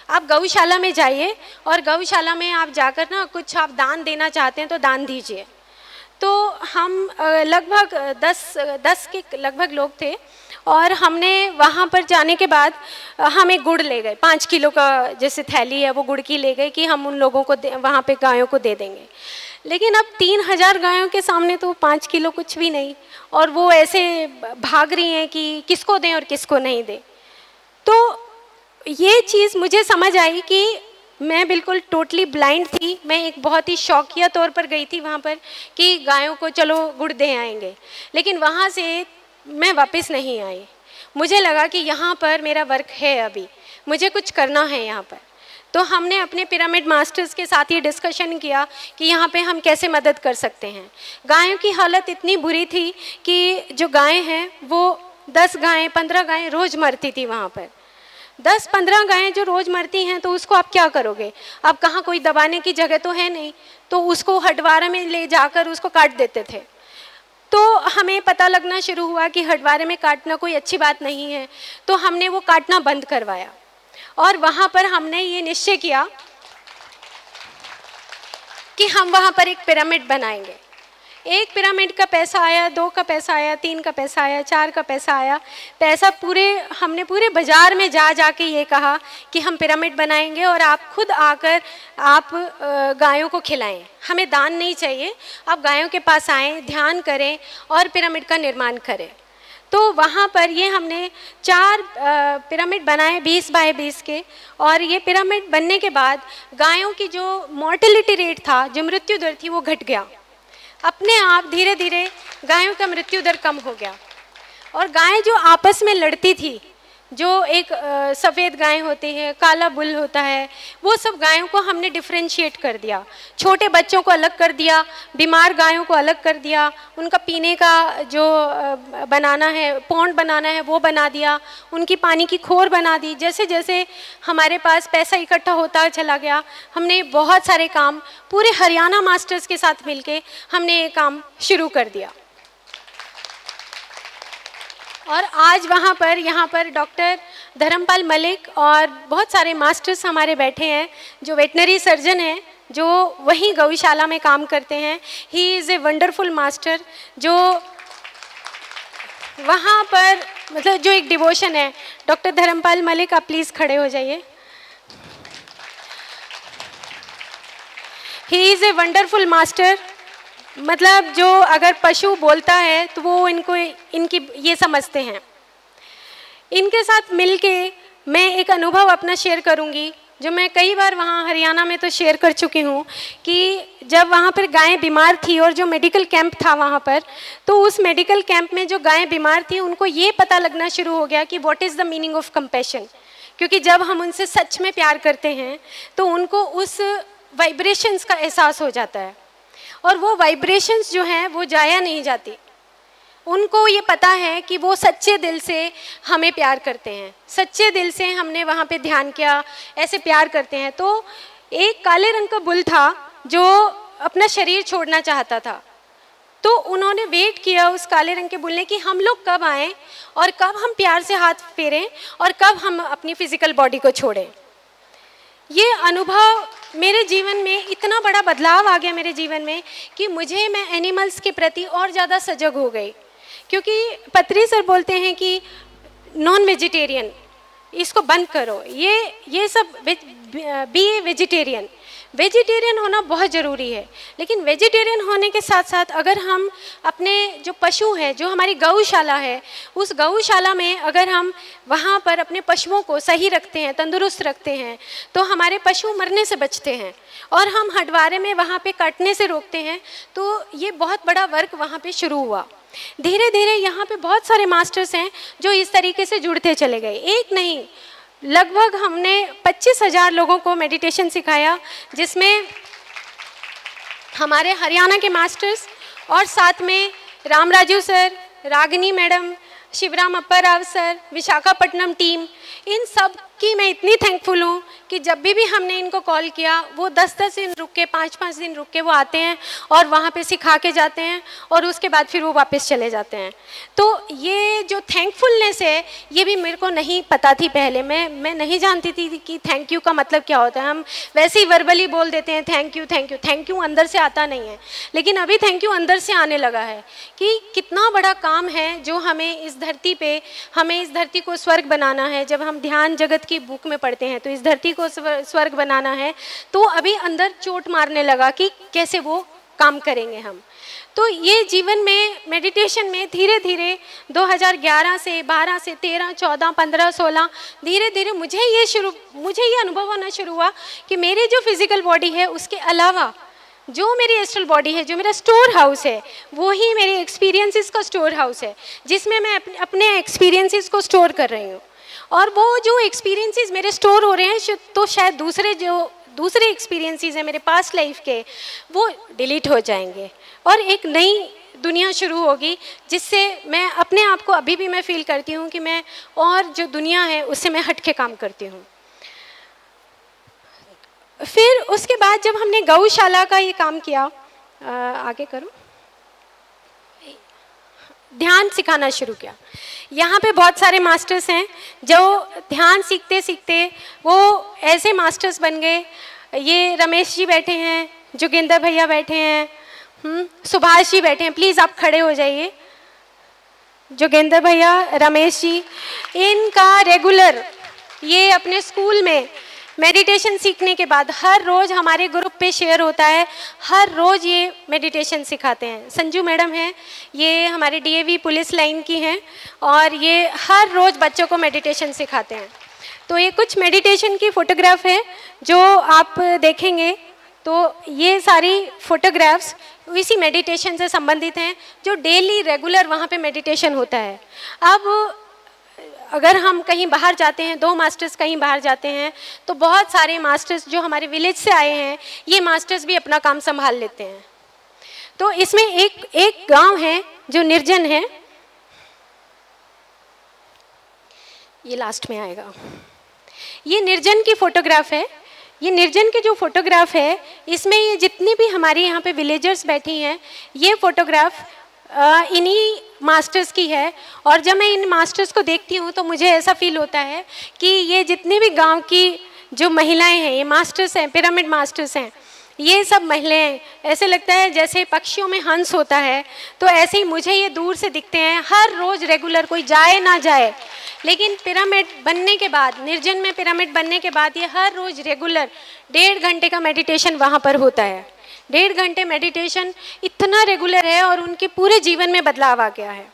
Speaker 1: आप गौशाला में जाइए और गौशाला में आप जाकर ना कुछ आप दान देना चाहते हैं तो दान दीजिए। तो हम लगभग 10 के लगभग लोग थे और हमने वहाँ पर जाने के बाद हम एक गुड़ ले गए, 5 किलो का जैसे थैली है वो गुड़ की ले गए कि हम उन लोगों को वहाँ पे गायों को दे देंगे। लेकिन अब 3000 गायों के सामने तो 5 किलो कुछ भी नहीं, और वो ऐसे भाग रही हैं कि किसको दें और किसको नहीं दें। तो ये चीज़ मुझे समझ आई कि मैं बिल्कुल टोटली ब्लाइंड थी। मैं एक बहुत ही शौकिया तौर पर गई थी वहाँ पर कि गायों को चलो गुड़ दे आएंगे, लेकिन वहाँ से मैं वापस नहीं आई। मुझे लगा कि यहाँ पर मेरा वर्क है, अभी मुझे कुछ करना है यहाँ पर। तो हमने अपने पिरामिड मास्टर्स के साथ ये डिस्कशन किया कि यहाँ पे हम कैसे मदद कर सकते हैं। गायों की हालत इतनी बुरी थी कि जो गायें हैं वो 10 गायें 15 गायें रोज़ मरती थी वहाँ पर। 10-15 गायें जो रोज़ मरती हैं तो उसको आप क्या करोगे? अब कहाँ कोई दबाने की जगह तो है नहीं, तो उसको हटवारा में ले जाकर उसको काट देते थे। तो हमें पता लगना शुरू हुआ कि हटवारे में काटना कोई अच्छी बात नहीं है, तो हमने वो काटना बंद करवाया और वहाँ पर हमने ये निश्चय किया कि हम वहाँ पर एक पिरामिड बनाएंगे। 1 पिरामिड का पैसा आया, 2 का पैसा आया, 3 का पैसा आया, 4 का पैसा आया। पैसा हमने पूरे बाज़ार में जाके ये कहा कि हम पिरामिड बनाएंगे और आप खुद आकर आप गायों को खिलाएं, हमें दान नहीं चाहिए, आप गायों के पास आएँ, ध्यान करें और पिरामिड का निर्माण करें। तो वहाँ पर ये हमने 4 पिरामिड बनाए 20 बाय 20 के, और ये पिरामिड बनने के बाद गायों की जो मॉर्टेलिटी रेट था, जो मृत्यु दर थी, वो घट गया। अपने आप धीरे धीरे गायों का मृत्यु दर कम हो गया। और गायें जो आपस में लड़ती थी, जो एक सफ़ेद गाय होती है, काला बुल होता है, वो सब गायों को हमने डिफ्रेंशिएट कर दिया। छोटे बच्चों को अलग कर दिया, बीमार गायों को अलग कर दिया, उनका पीने का जो बनाना है, पौंड बनाना है, वो बना दिया, उनकी पानी की खोर बना दी। जैसे जैसे हमारे पास पैसा इकट्ठा होता चला गया, हमने बहुत सारे काम पूरे हरियाणा मास्टर्स के साथ मिलके हमने ये काम शुरू कर दिया। और आज यहाँ पर डॉक्टर धर्मपाल मलिक और बहुत सारे मास्टर्स हमारे बैठे हैं जो वेटनरी सर्जन हैं, जो वहीं गौशाला में काम करते हैं। He is a wonderful master, जो वहाँ पर मतलब जो एक डिवोशन है। डॉक्टर धर्मपाल मलिक, आप प्लीज़ खड़े हो जाइए। He is a wonderful master, मतलब जो अगर पशु बोलता है तो वो इनकी ये समझते हैं। इनके साथ मिलके मैं एक अनुभव अपना शेयर करूंगी, जो मैं कई बार वहाँ हरियाणा में तो शेयर कर चुकी हूँ कि जब वहाँ पर गायें बीमार थी और जो मेडिकल कैंप था वहाँ पर, तो उस मेडिकल कैंप में जो गायें बीमार थी उनको ये पता लगना शुरू हो गया कि what is the meaning of compassion. क्योंकि जब हम उनसे सच में प्यार करते हैं तो उनको उस वाइब्रेशंस का एहसास हो जाता है, और वो वाइब्रेशंस जो हैं वो जाया नहीं जाती। उनको ये पता है कि वो सच्चे दिल से हमें प्यार करते हैं, सच्चे दिल से हमने वहाँ पे ध्यान किया, ऐसे प्यार करते हैं। तो एक काले रंग का बुल था जो अपना शरीर छोड़ना चाहता था, तो उन्होंने वेट किया उस काले रंग के बुल ने कि हम लोग कब आएँ और कब हम प्यार से हाथ फेरें और कब हम अपनी फिजिकल बॉडी को छोड़ें। ये अनुभव मेरे जीवन में इतना बड़ा बदलाव आ गया मेरे जीवन में कि मैं एनिमल्स के प्रति और ज़्यादा सजग हो गई। क्योंकि पत्री सर बोलते हैं कि नॉन वेजिटेरियन, इसको बंद करो, ये सब बी ए वेजिटेरियन। वेजिटेरियन होना बहुत ज़रूरी है, लेकिन वेजिटेरियन होने के साथ साथ अगर हम अपने जो पशु है, जो हमारी गौशाला है, उस गौशाला में अगर हम वहाँ पर अपने पशुओं को सही रखते हैं, तंदुरुस्त रखते हैं, तो हमारे पशु मरने से बचते हैं और हम हटवारे में वहाँ पे काटने से रोकते हैं। तो ये बहुत बड़ा वर्क वहाँ पे शुरू हुआ। धीरे धीरे यहाँ पे बहुत सारे मास्टर्स हैं जो इस तरीके से जुड़ते चले गए। एक नहीं, लगभग हमने 25,000 लोगों को मेडिटेशन सिखाया, जिसमें हमारे हरियाणा के मास्टर्स और साथ में राम राजू सर, रागिनी मैडम, शिवराम अप्पा राव सर, विशाखापट्टनम टीम, इन सब की मैं इतनी थैंकफुल हूँ कि जब भी हमने इनको कॉल किया वो 10-10 दिन रुक के, 5-5 दिन रुक के वो आते हैं और वहाँ पे सिखा के जाते हैं और उसके बाद फिर वो वापस चले जाते हैं। तो ये जो थैंकफुलनेस है, ये भी मेरे को नहीं पता थी पहले। मैं नहीं जानती थी कि थैंक यू का मतलब क्या होता है। हम वैसे ही वर्बली बोल देते हैं thank you thank you, thank you अंदर से आता नहीं है, लेकिन अभी थैंक यू अंदर से आने लगा है कि कितना बड़ा काम है जो हमें इस धरती पे, हमें इस धरती को स्वर्ग बनाना है। जब हम ध्यान जगत की बुक में पढ़ते हैं तो इस धरती को स्वर्ग बनाना है, तो अभी अंदर चोट मारने लगा कि कैसे वो काम करेंगे हम। तो ये जीवन में मेडिटेशन में धीरे धीरे 2011 से 12 से 13, 14, 15, 16 धीरे धीरे मुझे ये अनुभव होना शुरू हुआ कि मेरी जो फिजिकल बॉडी है उसके अलावा जो मेरी एस्ट्रल बॉडी है, जो मेरा स्टोर हाउस है, वो ही मेरे एक्सपीरियंसेस का स्टोर हाउस है, जिसमें मैं अपने एक्सपीरियंसेस को स्टोर कर रही हूँ। और वो जो एक्सपीरियंसेस मेरे स्टोर हो रहे हैं, तो शायद दूसरे एक्सपीरियंसेस हैं मेरे पास्ट लाइफ के, वो डिलीट हो जाएंगे और एक नई दुनिया शुरू होगी, जिससे मैं अपने आप को अभी भी मैं फील करती हूँ कि मैं और जो दुनिया है उससे मैं हट के काम करती हूँ। फिर उसके बाद जब हमने गौशाला का ये काम किया, आगे करो, ध्यान सिखाना शुरू किया। यहाँ पे बहुत सारे मास्टर्स हैं जो ध्यान सीखते सीखते वो ऐसे मास्टर्स बन गए। ये रमेश जी बैठे हैं, जोगिंदर भैया बैठे हैं, सुभाष जी बैठे हैं, प्लीज़ आप खड़े हो जाइए। जोगिंदर भैया, रमेश जी, इनका रेगुलर ये अपने स्कूल में मेडिटेशन सीखने के बाद हर रोज़ हमारे ग्रुप पे शेयर होता है, हर रोज़ ये मेडिटेशन सिखाते हैं। संजू मैडम हैं, ये हमारे डीएवी पुलिस लाइन की हैं और ये हर रोज़ बच्चों को मेडिटेशन सिखाते हैं। तो ये कुछ मेडिटेशन की फ़ोटोग्राफ है जो आप देखेंगे, तो ये सारी फ़ोटोग्राफ्स इसी मेडिटेशन से संबंधित हैं, जो डेली रेगुलर वहाँ पे मेडिटेशन होता है। अब अगर हम कहीं बाहर जाते हैं, 2 मास्टर्स कहीं बाहर जाते हैं, तो बहुत सारे मास्टर्स जो हमारे विलेज से आए हैं, ये मास्टर्स भी अपना काम संभाल लेते हैं। तो इसमें एक गांव है जो निर्जन है, ये लास्ट में आएगा। ये निर्जन की फ़ोटोग्राफ है। ये निर्जन की जो फोटोग्राफ है, इसमें ये जितनी भी हमारे यहाँ पे विलेजर्स बैठी हैं, ये फोटोग्राफ इन्हीं मास्टर्स की है। और जब मैं इन मास्टर्स को देखती हूँ तो मुझे ऐसा फील होता है कि ये जितने भी गांव की जो महिलाएं हैं, ये मास्टर्स हैं, पिरामिड मास्टर्स हैं, ये सब महिलाएं, ऐसे लगता है जैसे पक्षियों में हंस होता है, तो ऐसे ही मुझे ये दूर से दिखते हैं। हर रोज़ रेगुलर, कोई जाए ना जाए, लेकिन पिरामिड बनने के बाद, निर्जन में पिरामिड बनने के बाद, ये हर रोज़ रेगुलर 1.5 घंटे का मेडिटेशन वहाँ पर होता है। 1.5 घंटे मेडिटेशन इतना रेगुलर है और उनके पूरे जीवन में बदलाव आ गया है।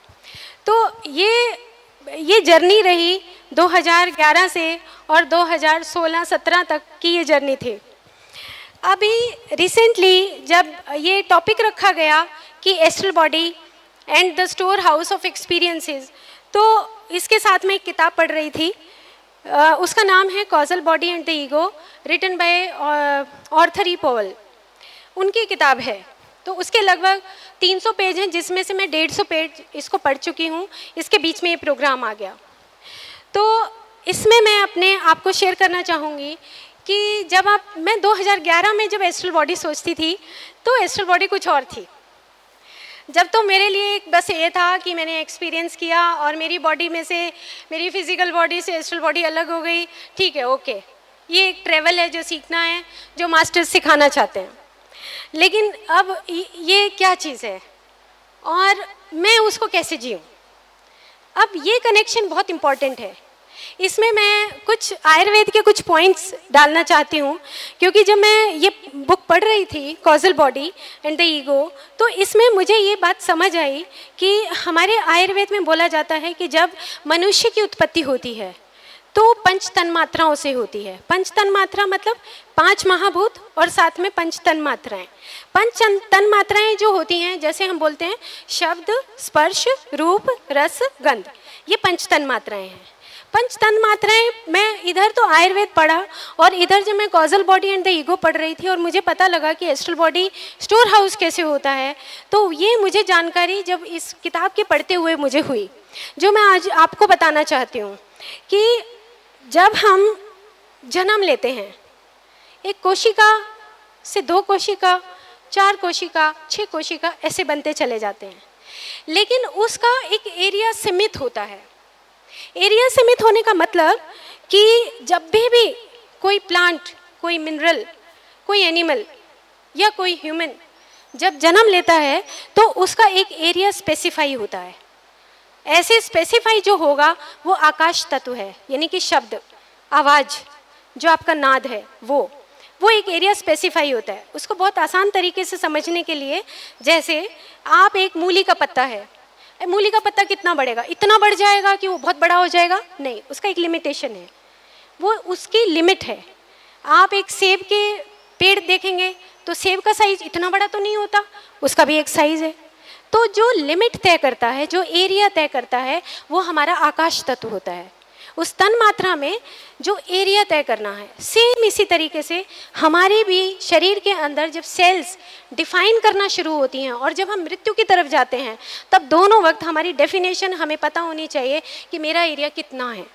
Speaker 1: तो ये जर्नी रही 2011 से और 2016-17 तक की ये जर्नी थी। अभी रिसेंटली जब ये टॉपिक रखा गया कि astral body and the store house of experiences, तो इसके साथ में एक किताब पढ़ रही थी, उसका नाम है causal body and the ego, written by Arthur E Powell. उनकी किताब है, तो उसके लगभग 300 पेज हैं, जिसमें से मैं 150 पेज इसको पढ़ चुकी हूँ। इसके बीच में ये प्रोग्राम आ गया, तो इसमें मैं अपने आप को शेयर करना चाहूँगी कि मैं 2011 में जब एस्ट्रल बॉडी सोचती थी, तो एस्ट्रल बॉडी कुछ और थी। जब तो मेरे लिए बस ये था कि मैंने एक्सपीरियंस किया और मेरी बॉडी में से, मेरी फिजिकल बॉडी से एस्ट्रल बॉडी अलग हो गई, ठीक है, ओके, ये एक ट्रेवल है जो सीखना है, जो मास्टर्स सिखाना चाहते हैं। लेकिन अब ये क्या चीज़ है और मैं उसको कैसे जीऊँ? अब ये कनेक्शन बहुत इम्पॉर्टेंट है। इसमें मैं कुछ आयुर्वेद के कुछ पॉइंट्स डालना चाहती हूँ, क्योंकि जब मैं ये बुक पढ़ रही थी causal body and the ego, तो इसमें मुझे ये बात समझ आई कि हमारे आयुर्वेद में बोला जाता है कि जब मनुष्य की उत्पत्ति होती है तो 5 तन्मात्राओं से होती है। 5 तन्मात्रा मतलब 5 महाभूत और साथ में 5 तन्मात्राएं। 5 तन्मात्राएं जो होती हैं, जैसे हम बोलते हैं शब्द, स्पर्श, रूप, रस, गंध, ये 5 तन्मात्राएं हैं। 5 तन्मात्राएं, मैं इधर तो आयुर्वेद पढ़ा और इधर जब मैं causal body and the ego पढ़ रही थी और मुझे पता लगा कि एस्ट्रल बॉडी स्टोर हाउस कैसे होता है, तो ये मुझे जानकारी जब इस किताब के पढ़ते हुए मुझे हुई, जो मैं आज आपको बताना चाहती हूँ कि जब हम जन्म लेते हैं, एक कोशिका से 2 कोशिका, 4 कोशिका, 6 कोशिका, ऐसे बनते चले जाते हैं, लेकिन उसका एक एरिया सीमित होता है। एरिया सीमित होने का मतलब कि जब भी कोई प्लांट, कोई मिनरल, कोई एनिमल या कोई ह्यूमन जब जन्म लेता है तो उसका एक एरिया स्पेसिफाई होता है। ऐसे स्पेसिफाई जो होगा वो आकाश तत्व है, यानी कि शब्द, आवाज़, जो आपका नाद है, वो एक एरिया स्पेसिफाई होता है। उसको बहुत आसान तरीके से समझने के लिए, जैसे आप एक मूली का पत्ता है, मूली का पत्ता कितना बढ़ेगा? इतना बढ़ जाएगा कि वो बहुत बड़ा हो जाएगा? नहीं, उसका एक लिमिटेशन है, वो उसकी लिमिट है। आप एक सेब के पेड़ देखेंगे तो तो सेब का साइज इतना बड़ा तो नहीं होता, उसका भी एक साइज है। तो जो लिमिट तय करता है, जो एरिया तय करता है, वो हमारा आकाश तत्व होता है। उस तन मात्रा में जो एरिया तय करना है, सेम इसी तरीके से हमारे भी शरीर के अंदर जब सेल्स डिफाइन करना शुरू होती हैं और जब हम मृत्यु की तरफ जाते हैं, तब दोनों वक्त हमारी डेफिनेशन हमें पता होनी चाहिए कि मेरा एरिया कितना है।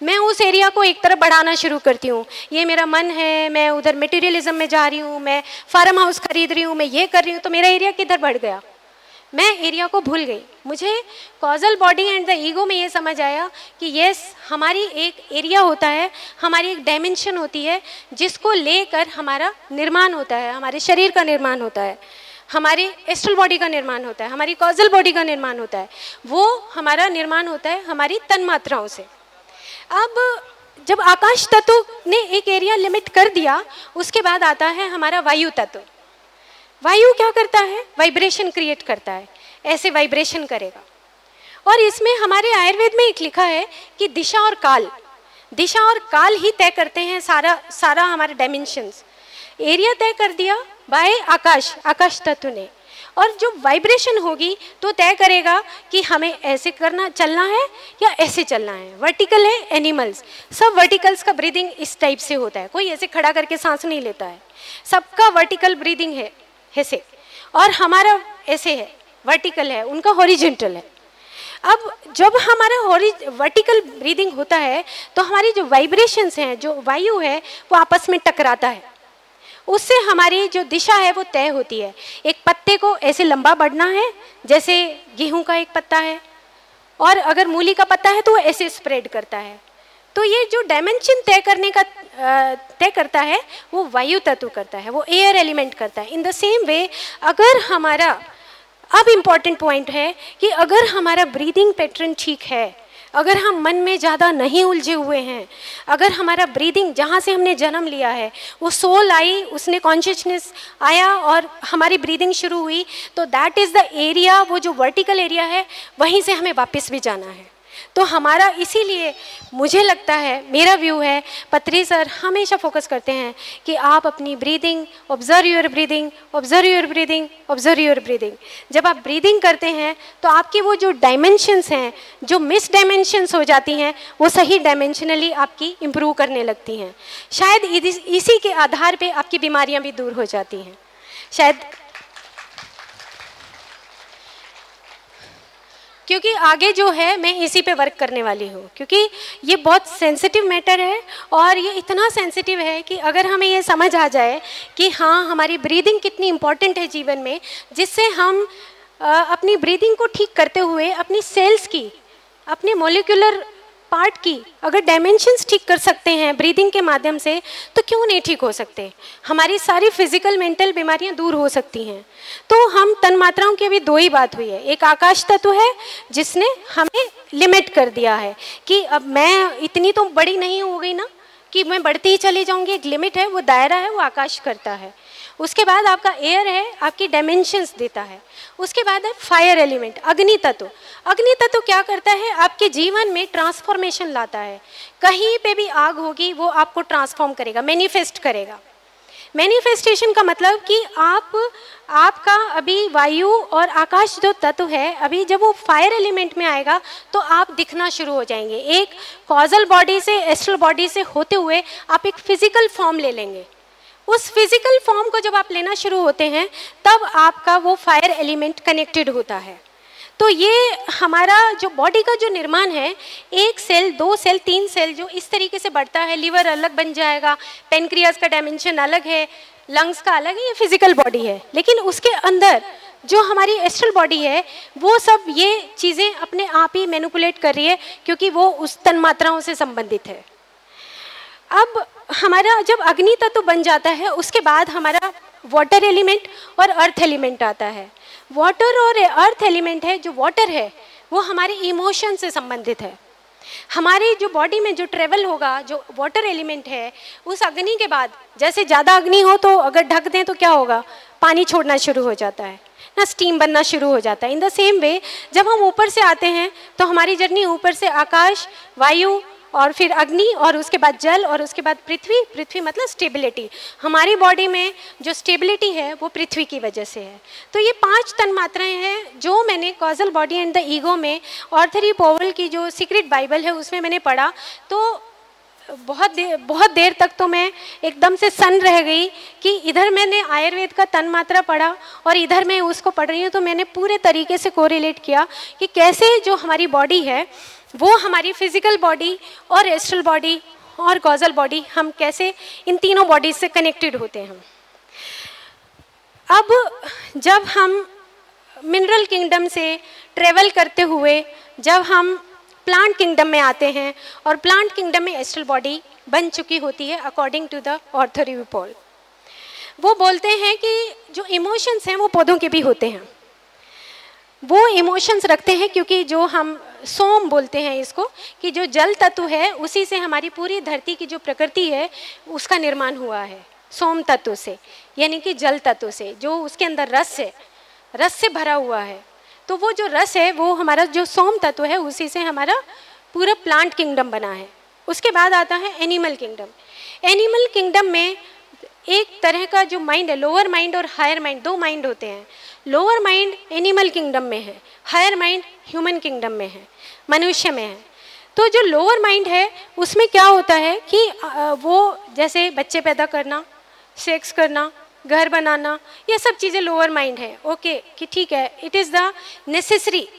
Speaker 1: मैं उस एरिया को एक तरफ बढ़ाना शुरू करती हूँ, ये मेरा मन है, मैं उधर मटेरियलिज्म में जा रही हूँ, मैं फार्म हाउस खरीद रही हूँ, मैं ये कर रही हूँ, तो मेरा एरिया किधर बढ़ गया, मैं एरिया को भूल गई। मुझे causal body and the ego में ये समझ आया कि यस, हमारी एक एरिया होता है, हमारी एक डायमेंशन होती है जिसको लेकर हमारा निर्माण होता है, हमारे शरीर का निर्माण होता है, हमारी एस्ट्रल बॉडी का निर्माण होता है, हमारी कॉजल बॉडी का निर्माण होता है। वो हमारा निर्माण होता है हमारी तन मात्राओं से। अब जब आकाश तत्व ने एक एरिया लिमिट कर दिया, उसके बाद आता है हमारा वायु तत्व। वायु क्या करता है? वाइब्रेशन क्रिएट करता है, ऐसे वाइब्रेशन करेगा। और इसमें हमारे आयुर्वेद में एक लिखा है कि दिशा और काल ही तय करते हैं सारा हमारे डायमेंशंस। एरिया तय कर दिया बाय आकाश तत्व ने, और जो वाइब्रेशन होगी तो तय करेगा कि हमें ऐसे चलना है या ऐसे चलना है। वर्टिकल है, एनिमल्स सब वर्टिकल्स का ब्रीदिंग इस टाइप से होता है, कोई ऐसे खड़ा करके सांस नहीं लेता है, सबका वर्टिकल ब्रीदिंग है ऐसे, और हमारा ऐसे है, वर्टिकल है, उनका हॉरिजॉन्टल है। अब जब हमारा वर्टिकल ब्रीदिंग होता है तो हमारी जो वाइब्रेशंस हैं, जो वायु है, वो आपस में टकराता है, उससे हमारी जो दिशा है वो तय होती है। एक पत्ते को ऐसे लंबा बढ़ना है जैसे गेहूं का एक पत्ता है, और अगर मूली का पत्ता है तो वो ऐसे स्प्रेड करता है। तो ये जो डायमेंशन तय करता है वो वायु तत्व करता है, वो एयर एलिमेंट करता है। इन द सेम वे, अगर हमारा, अब इम्पॉर्टेंट पॉइंट है कि अगर हमारा ब्रीदिंग पैटर्न ठीक है, अगर हम मन में ज़्यादा नहीं उलझे हुए हैं, अगर हमारा ब्रीदिंग जहाँ से हमने जन्म लिया है, वो सोल आई, उसने कॉन्शियसनेस आया और हमारी ब्रीदिंग शुरू हुई, तो दैट इज़ द एरिया, वो जो वर्टिकल एरिया है, वहीं से हमें वापस भी जाना है। तो हमारा, इसीलिए मुझे लगता है, मेरा व्यू है, पत्री सर हमेशा फोकस करते हैं कि आप अपनी breathing, observe your breathing, observe your breathing, observe your breathing. जब आप ब्रीदिंग करते हैं तो आपकी वो जो डायमेंशंस हैं, जो मिस डायमेंशंस हो जाती हैं, वो सही डायमेंशनली आपकी इम्प्रूव करने लगती हैं। शायद इसी के आधार पे आपकी बीमारियां भी दूर हो जाती हैं शायद, क्योंकि आगे जो है मैं इसी पे वर्क करने वाली हूँ, क्योंकि ये बहुत सेंसिटिव मैटर है, और ये इतना सेंसिटिव है कि अगर हमें ये समझ आ जाए कि हाँ, हमारी ब्रीदिंग कितनी इम्पॉर्टेंट है जीवन में, जिससे हम अपनी ब्रीदिंग को ठीक करते हुए अपनी सेल्स की, अपने मोलिकुलर पार्ट की अगर डायमेंशंस ठीक कर सकते हैं ब्रीदिंग के माध्यम से, तो क्यों नहीं ठीक हो सकते? हमारी सारी फिजिकल मेंटल बीमारियां दूर हो सकती हैं। तो हम तन मात्राओं की अभी दो ही बात हुई है। एक आकाश तत्व है जिसने हमें लिमिट कर दिया है कि अब मैं इतनी तो बड़ी नहीं हो गई ना कि मैं बढ़ती ही चली जाऊंगी, एक लिमिट है, वो दायरा है, वो आकाश करता है। उसके बाद आपका एयर है, आपकी डायमेंशंस देता है। उसके बाद है फायर एलिमेंट, अग्नि तत्व। अग्नि तत्व क्या करता है? आपके जीवन में ट्रांसफॉर्मेशन लाता है। कहीं पे भी आग होगी वो आपको ट्रांसफॉर्म करेगा, मैनिफेस्ट करेगा। मैनिफेस्टेशन का मतलब कि आपका अभी वायु और आकाश जो तत्व है, अभी जब वो फायर एलिमेंट में आएगा तो आप दिखना शुरू हो जाएंगे। एक कॉजल बॉडी से, एस्ट्रल बॉडी से होते हुए आप एक फिजिकल फॉर्म ले लेंगे। उस फिजिकल फॉर्म को जब आप लेना शुरू होते हैं तब आपका वो फायर एलिमेंट कनेक्टेड होता है। तो ये हमारा जो बॉडी का जो निर्माण है, एक सेल, दो सेल, तीन सेल जो इस तरीके से बढ़ता है। लीवर अलग बन जाएगा, पेनक्रियास का डायमेंशन अलग है, लंग्स का अलग है, ये फिजिकल बॉडी है। लेकिन उसके अंदर जो हमारी एस्ट्रल बॉडी है, वो सब ये चीज़ें अपने आप ही मैनिपुलेट कर रही है, क्योंकि वो उस तन्मात्राओं से संबंधित है। अब हमारा जब अग्नि तत्व बन जाता है, उसके बाद हमारा वाटर एलिमेंट और अर्थ एलिमेंट आता है। वाटर और अर्थ एलिमेंट है, जो वाटर है वो हमारे इमोशन से संबंधित है। हमारी जो बॉडी में जो ट्रेवल होगा, जो वाटर एलिमेंट है, उस अग्नि के बाद, जैसे ज़्यादा अग्नि हो तो अगर ढक दें तो क्या होगा? पानी छोड़ना शुरू हो जाता है ना, स्टीम बनना शुरू हो जाता है। इन द सेम वे जब हम ऊपर से आते हैं तो हमारी जर्नी ऊपर से आकाश, वायु, और फिर अग्नि, और उसके बाद जल, और उसके बाद पृथ्वी। पृथ्वी मतलब स्टेबिलिटी। हमारी बॉडी में जो स्टेबिलिटी है वो पृथ्वी की वजह से है। तो ये 5 तन मात्राएं हैं जो मैंने causal body and the ego में, आर्थर ई पॉवेल की जो सीक्रेट बाइबल है उसमें मैंने पढ़ा। तो बहुत देर तक तो मैं एकदम से सन्न रह गई कि इधर मैंने आयुर्वेद का तन मात्रा पढ़ा और इधर मैं उसको पढ़ रही हूँ। तो मैंने पूरे तरीके से कोरिलेट किया कि कैसे जो हमारी बॉडी है वो हमारी फिजिकल बॉडी और एस्ट्रल बॉडी और कॉजल बॉडी, हम कैसे इन तीनों बॉडीज से कनेक्टेड होते हैं। अब जब हम मिनरल किंगडम से ट्रेवल करते हुए जब हम प्लांट किंगडम में आते हैं, और प्लांट किंगडम में एस्ट्रल बॉडी बन चुकी होती है according to the Arthur E Powell. वो बोलते हैं कि जो इमोशंस हैं वो पौधों के भी होते हैं। वो इमोशंस रखते हैं क्योंकि जो हम सोम बोलते हैं इसको, कि जो जल तत्व है उसी से हमारी पूरी धरती की जो प्रकृति है उसका निर्माण हुआ है, सोम तत्व से, यानी कि जल तत्व से, जो उसके अंदर रस से भरा हुआ है। तो वो जो रस है वो हमारा जो सोम तत्व है उसी से हमारा पूरा प्लांट किंगडम बना है। उसके बाद आता है एनिमल किंगडम। एनिमल किंगडम में एक तरह का जो माइंड है, लोअर माइंड और हायर माइंड, 2 माइंड होते हैं। लोअर माइंड एनिमल किंगडम में है, हायर माइंड ह्यूमन किंगडम में है, मनुष्य में है। तो जो लोअर माइंड है उसमें क्या होता है कि वो जैसे बच्चे पैदा करना, सेक्स करना, घर बनाना, ये सब चीज़ें लोअर माइंड है। ओके कि ठीक है, it is the necessary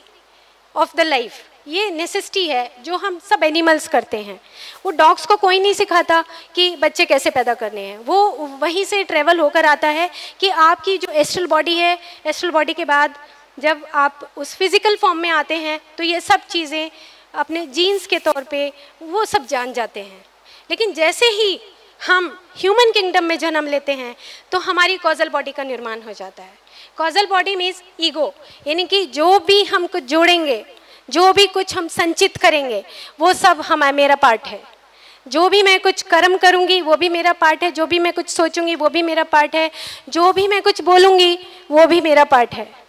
Speaker 1: of the life, ये नेसेसिटी है जो हम सब एनिमल्स करते हैं। वो डॉग्स को कोई नहीं सिखाता कि बच्चे कैसे पैदा करने हैं, वो वहीं से ट्रेवल होकर आता है कि आपकी जो एस्ट्रल बॉडी है, एस्ट्रल बॉडी के बाद जब आप उस फिजिकल फॉर्म में आते हैं तो ये सब चीज़ें अपने जीन्स के तौर पे वो सब जान जाते हैं। लेकिन जैसे ही हम ह्यूमन किंगडम में जन्म लेते हैं तो हमारी कॉजल बॉडी का निर्माण हो जाता है। कॉजल बॉडी मीन्स ईगो, यानी कि जो भी हम कुछ जोड़ेंगे, जो भी कुछ हम संचित करेंगे वो सब मेरा पार्ट है। जो भी मैं कुछ कर्म करूंगी वो भी मेरा पार्ट है, जो भी मैं कुछ सोचूंगी वो भी मेरा पार्ट है, जो भी मैं कुछ बोलूंगी वो भी मेरा पार्ट है।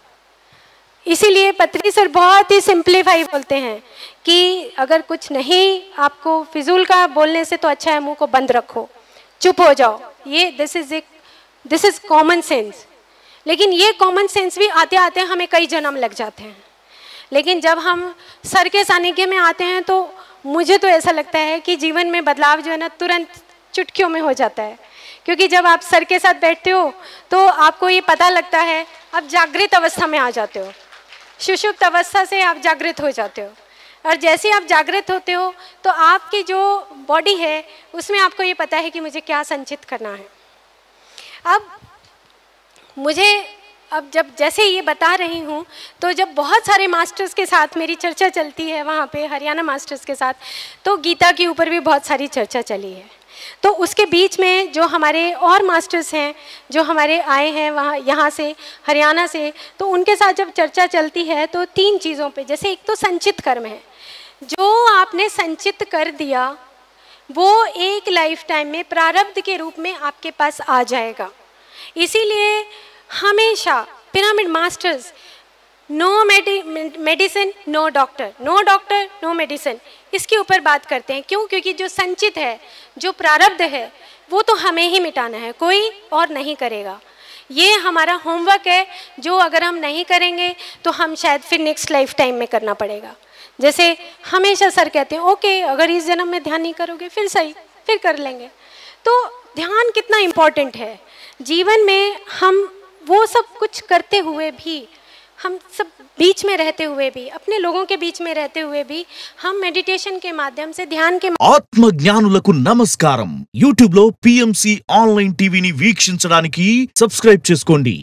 Speaker 1: इसीलिए पत्री सर बहुत ही सिंप्लीफाई बोलते हैं कि अगर कुछ नहीं आपको फिजूल का बोलने से तो अच्छा है मुंह को बंद रखो, चुप हो जाओ। ये दिस इज कॉमन सेंस। लेकिन ये कॉमन सेंस भी आते आते हमें कई जन्म लग जाते हैं। लेकिन जब हम सर के सानिध्य में आते हैं तो मुझे तो ऐसा लगता है कि जीवन में बदलाव जो है ना तुरंत चुटकियों में हो जाता है। क्योंकि जब आप सर के साथ बैठते हो तो आपको ये पता लगता है, आप जागृत अवस्था में आ जाते हो, सुषुप्त अवस्था से आप जागृत हो जाते हो। और जैसे आप जागृत होते हो तो आपकी जो बॉडी है उसमें आपको ये पता है कि मुझे क्या संचित करना है। अब जब जैसे ये बता रही हूँ तो जब बहुत सारे मास्टर्स के साथ मेरी चर्चा चलती है वहाँ पे हरियाणा मास्टर्स के साथ, तो गीता के ऊपर भी बहुत सारी चर्चा चली है। तो उसके बीच में जो हमारे और मास्टर्स हैं जो हमारे आए हैं वहाँ यहाँ से हरियाणा से, तो उनके साथ जब चर्चा चलती है तो 3 चीज़ों पे, जैसे एक तो संचित कर्म है, जो आपने संचित कर दिया वो एक लाइफ टाइम में प्रारब्ध के रूप में आपके पास आ जाएगा। इसीलिए हमेशा pyramid masters no medicine no doctor, no doctor no medicine, इसके ऊपर बात करते हैं। क्यों? क्योंकि जो संचित है, जो प्रारब्ध है, वो तो हमें ही मिटाना है, कोई और नहीं करेगा। ये हमारा होमवर्क है जो अगर हम नहीं करेंगे तो हम शायद फिर नेक्स्ट लाइफ टाइम में करना पड़ेगा। जैसे हमेशा सर कहते हैं ओके अगर इस जन्म में ध्यान नहीं करोगे फिर सही, फिर कर लेंगे। तो ध्यान कितना इम्पोर्टेंट है जीवन में। हम वो सब कुछ करते हुए भी, हम सब बीच में रहते हुए भी, अपने लोगों के बीच में रहते हुए भी हम मेडिटेशन के माध्यम से, ध्यान के
Speaker 2: ఆత్మ జ్ఞానులకు నమస్కారం। యూట్యూబ్ లో పిఎంసి ఆన్లైన్ టీవీని వీక్షించడానికి సబ్స్క్రైబ్ చేసుకోండి।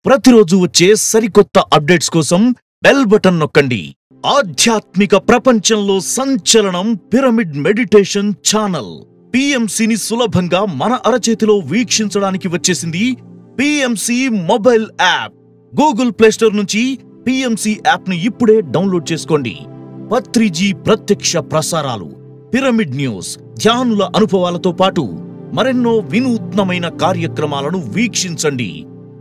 Speaker 2: ప్రతిరోజు వచ్చే సరికొత్త అప్డేట్స్ కోసం బెల్ బటన్ నొక్కండి। ఆధ్యాత్మిక ప్రపంచంలో సంచలనం పిరమిడ్ మెడిటేషన్ ఛానల్ పిఎంసిని సులభంగా మన అరచేతిలో వీక్షించడానికి వచ్చేసింది PMC mobile app. Google play store నుంచి పిఎంసి యాప్ ని ఇప్పుడే డౌన్లోడ్ చేసుకోండి। పత్రిజీ ప్రత్యక్ష ప్రసారాలు, పిరమిడ్ న్యూస్, ధ్యానుల అనుభవాలతో పాటు మరెన్నో వినూత్నమైన కార్యక్రమాలను వీక్షించండి।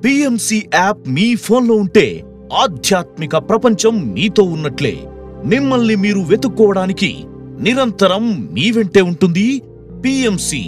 Speaker 2: పిఎంసి యాప్ మీ ఫోన్లో ఉంటే ఆధ్యాత్మిక ప్రపంచం మీతో ఉన్నట్లే। మిమ్మల్ని మీరు వెతుక్కోవడానికి నిరంతరం మీ వెంటే ఉంటుంది పిఎంసి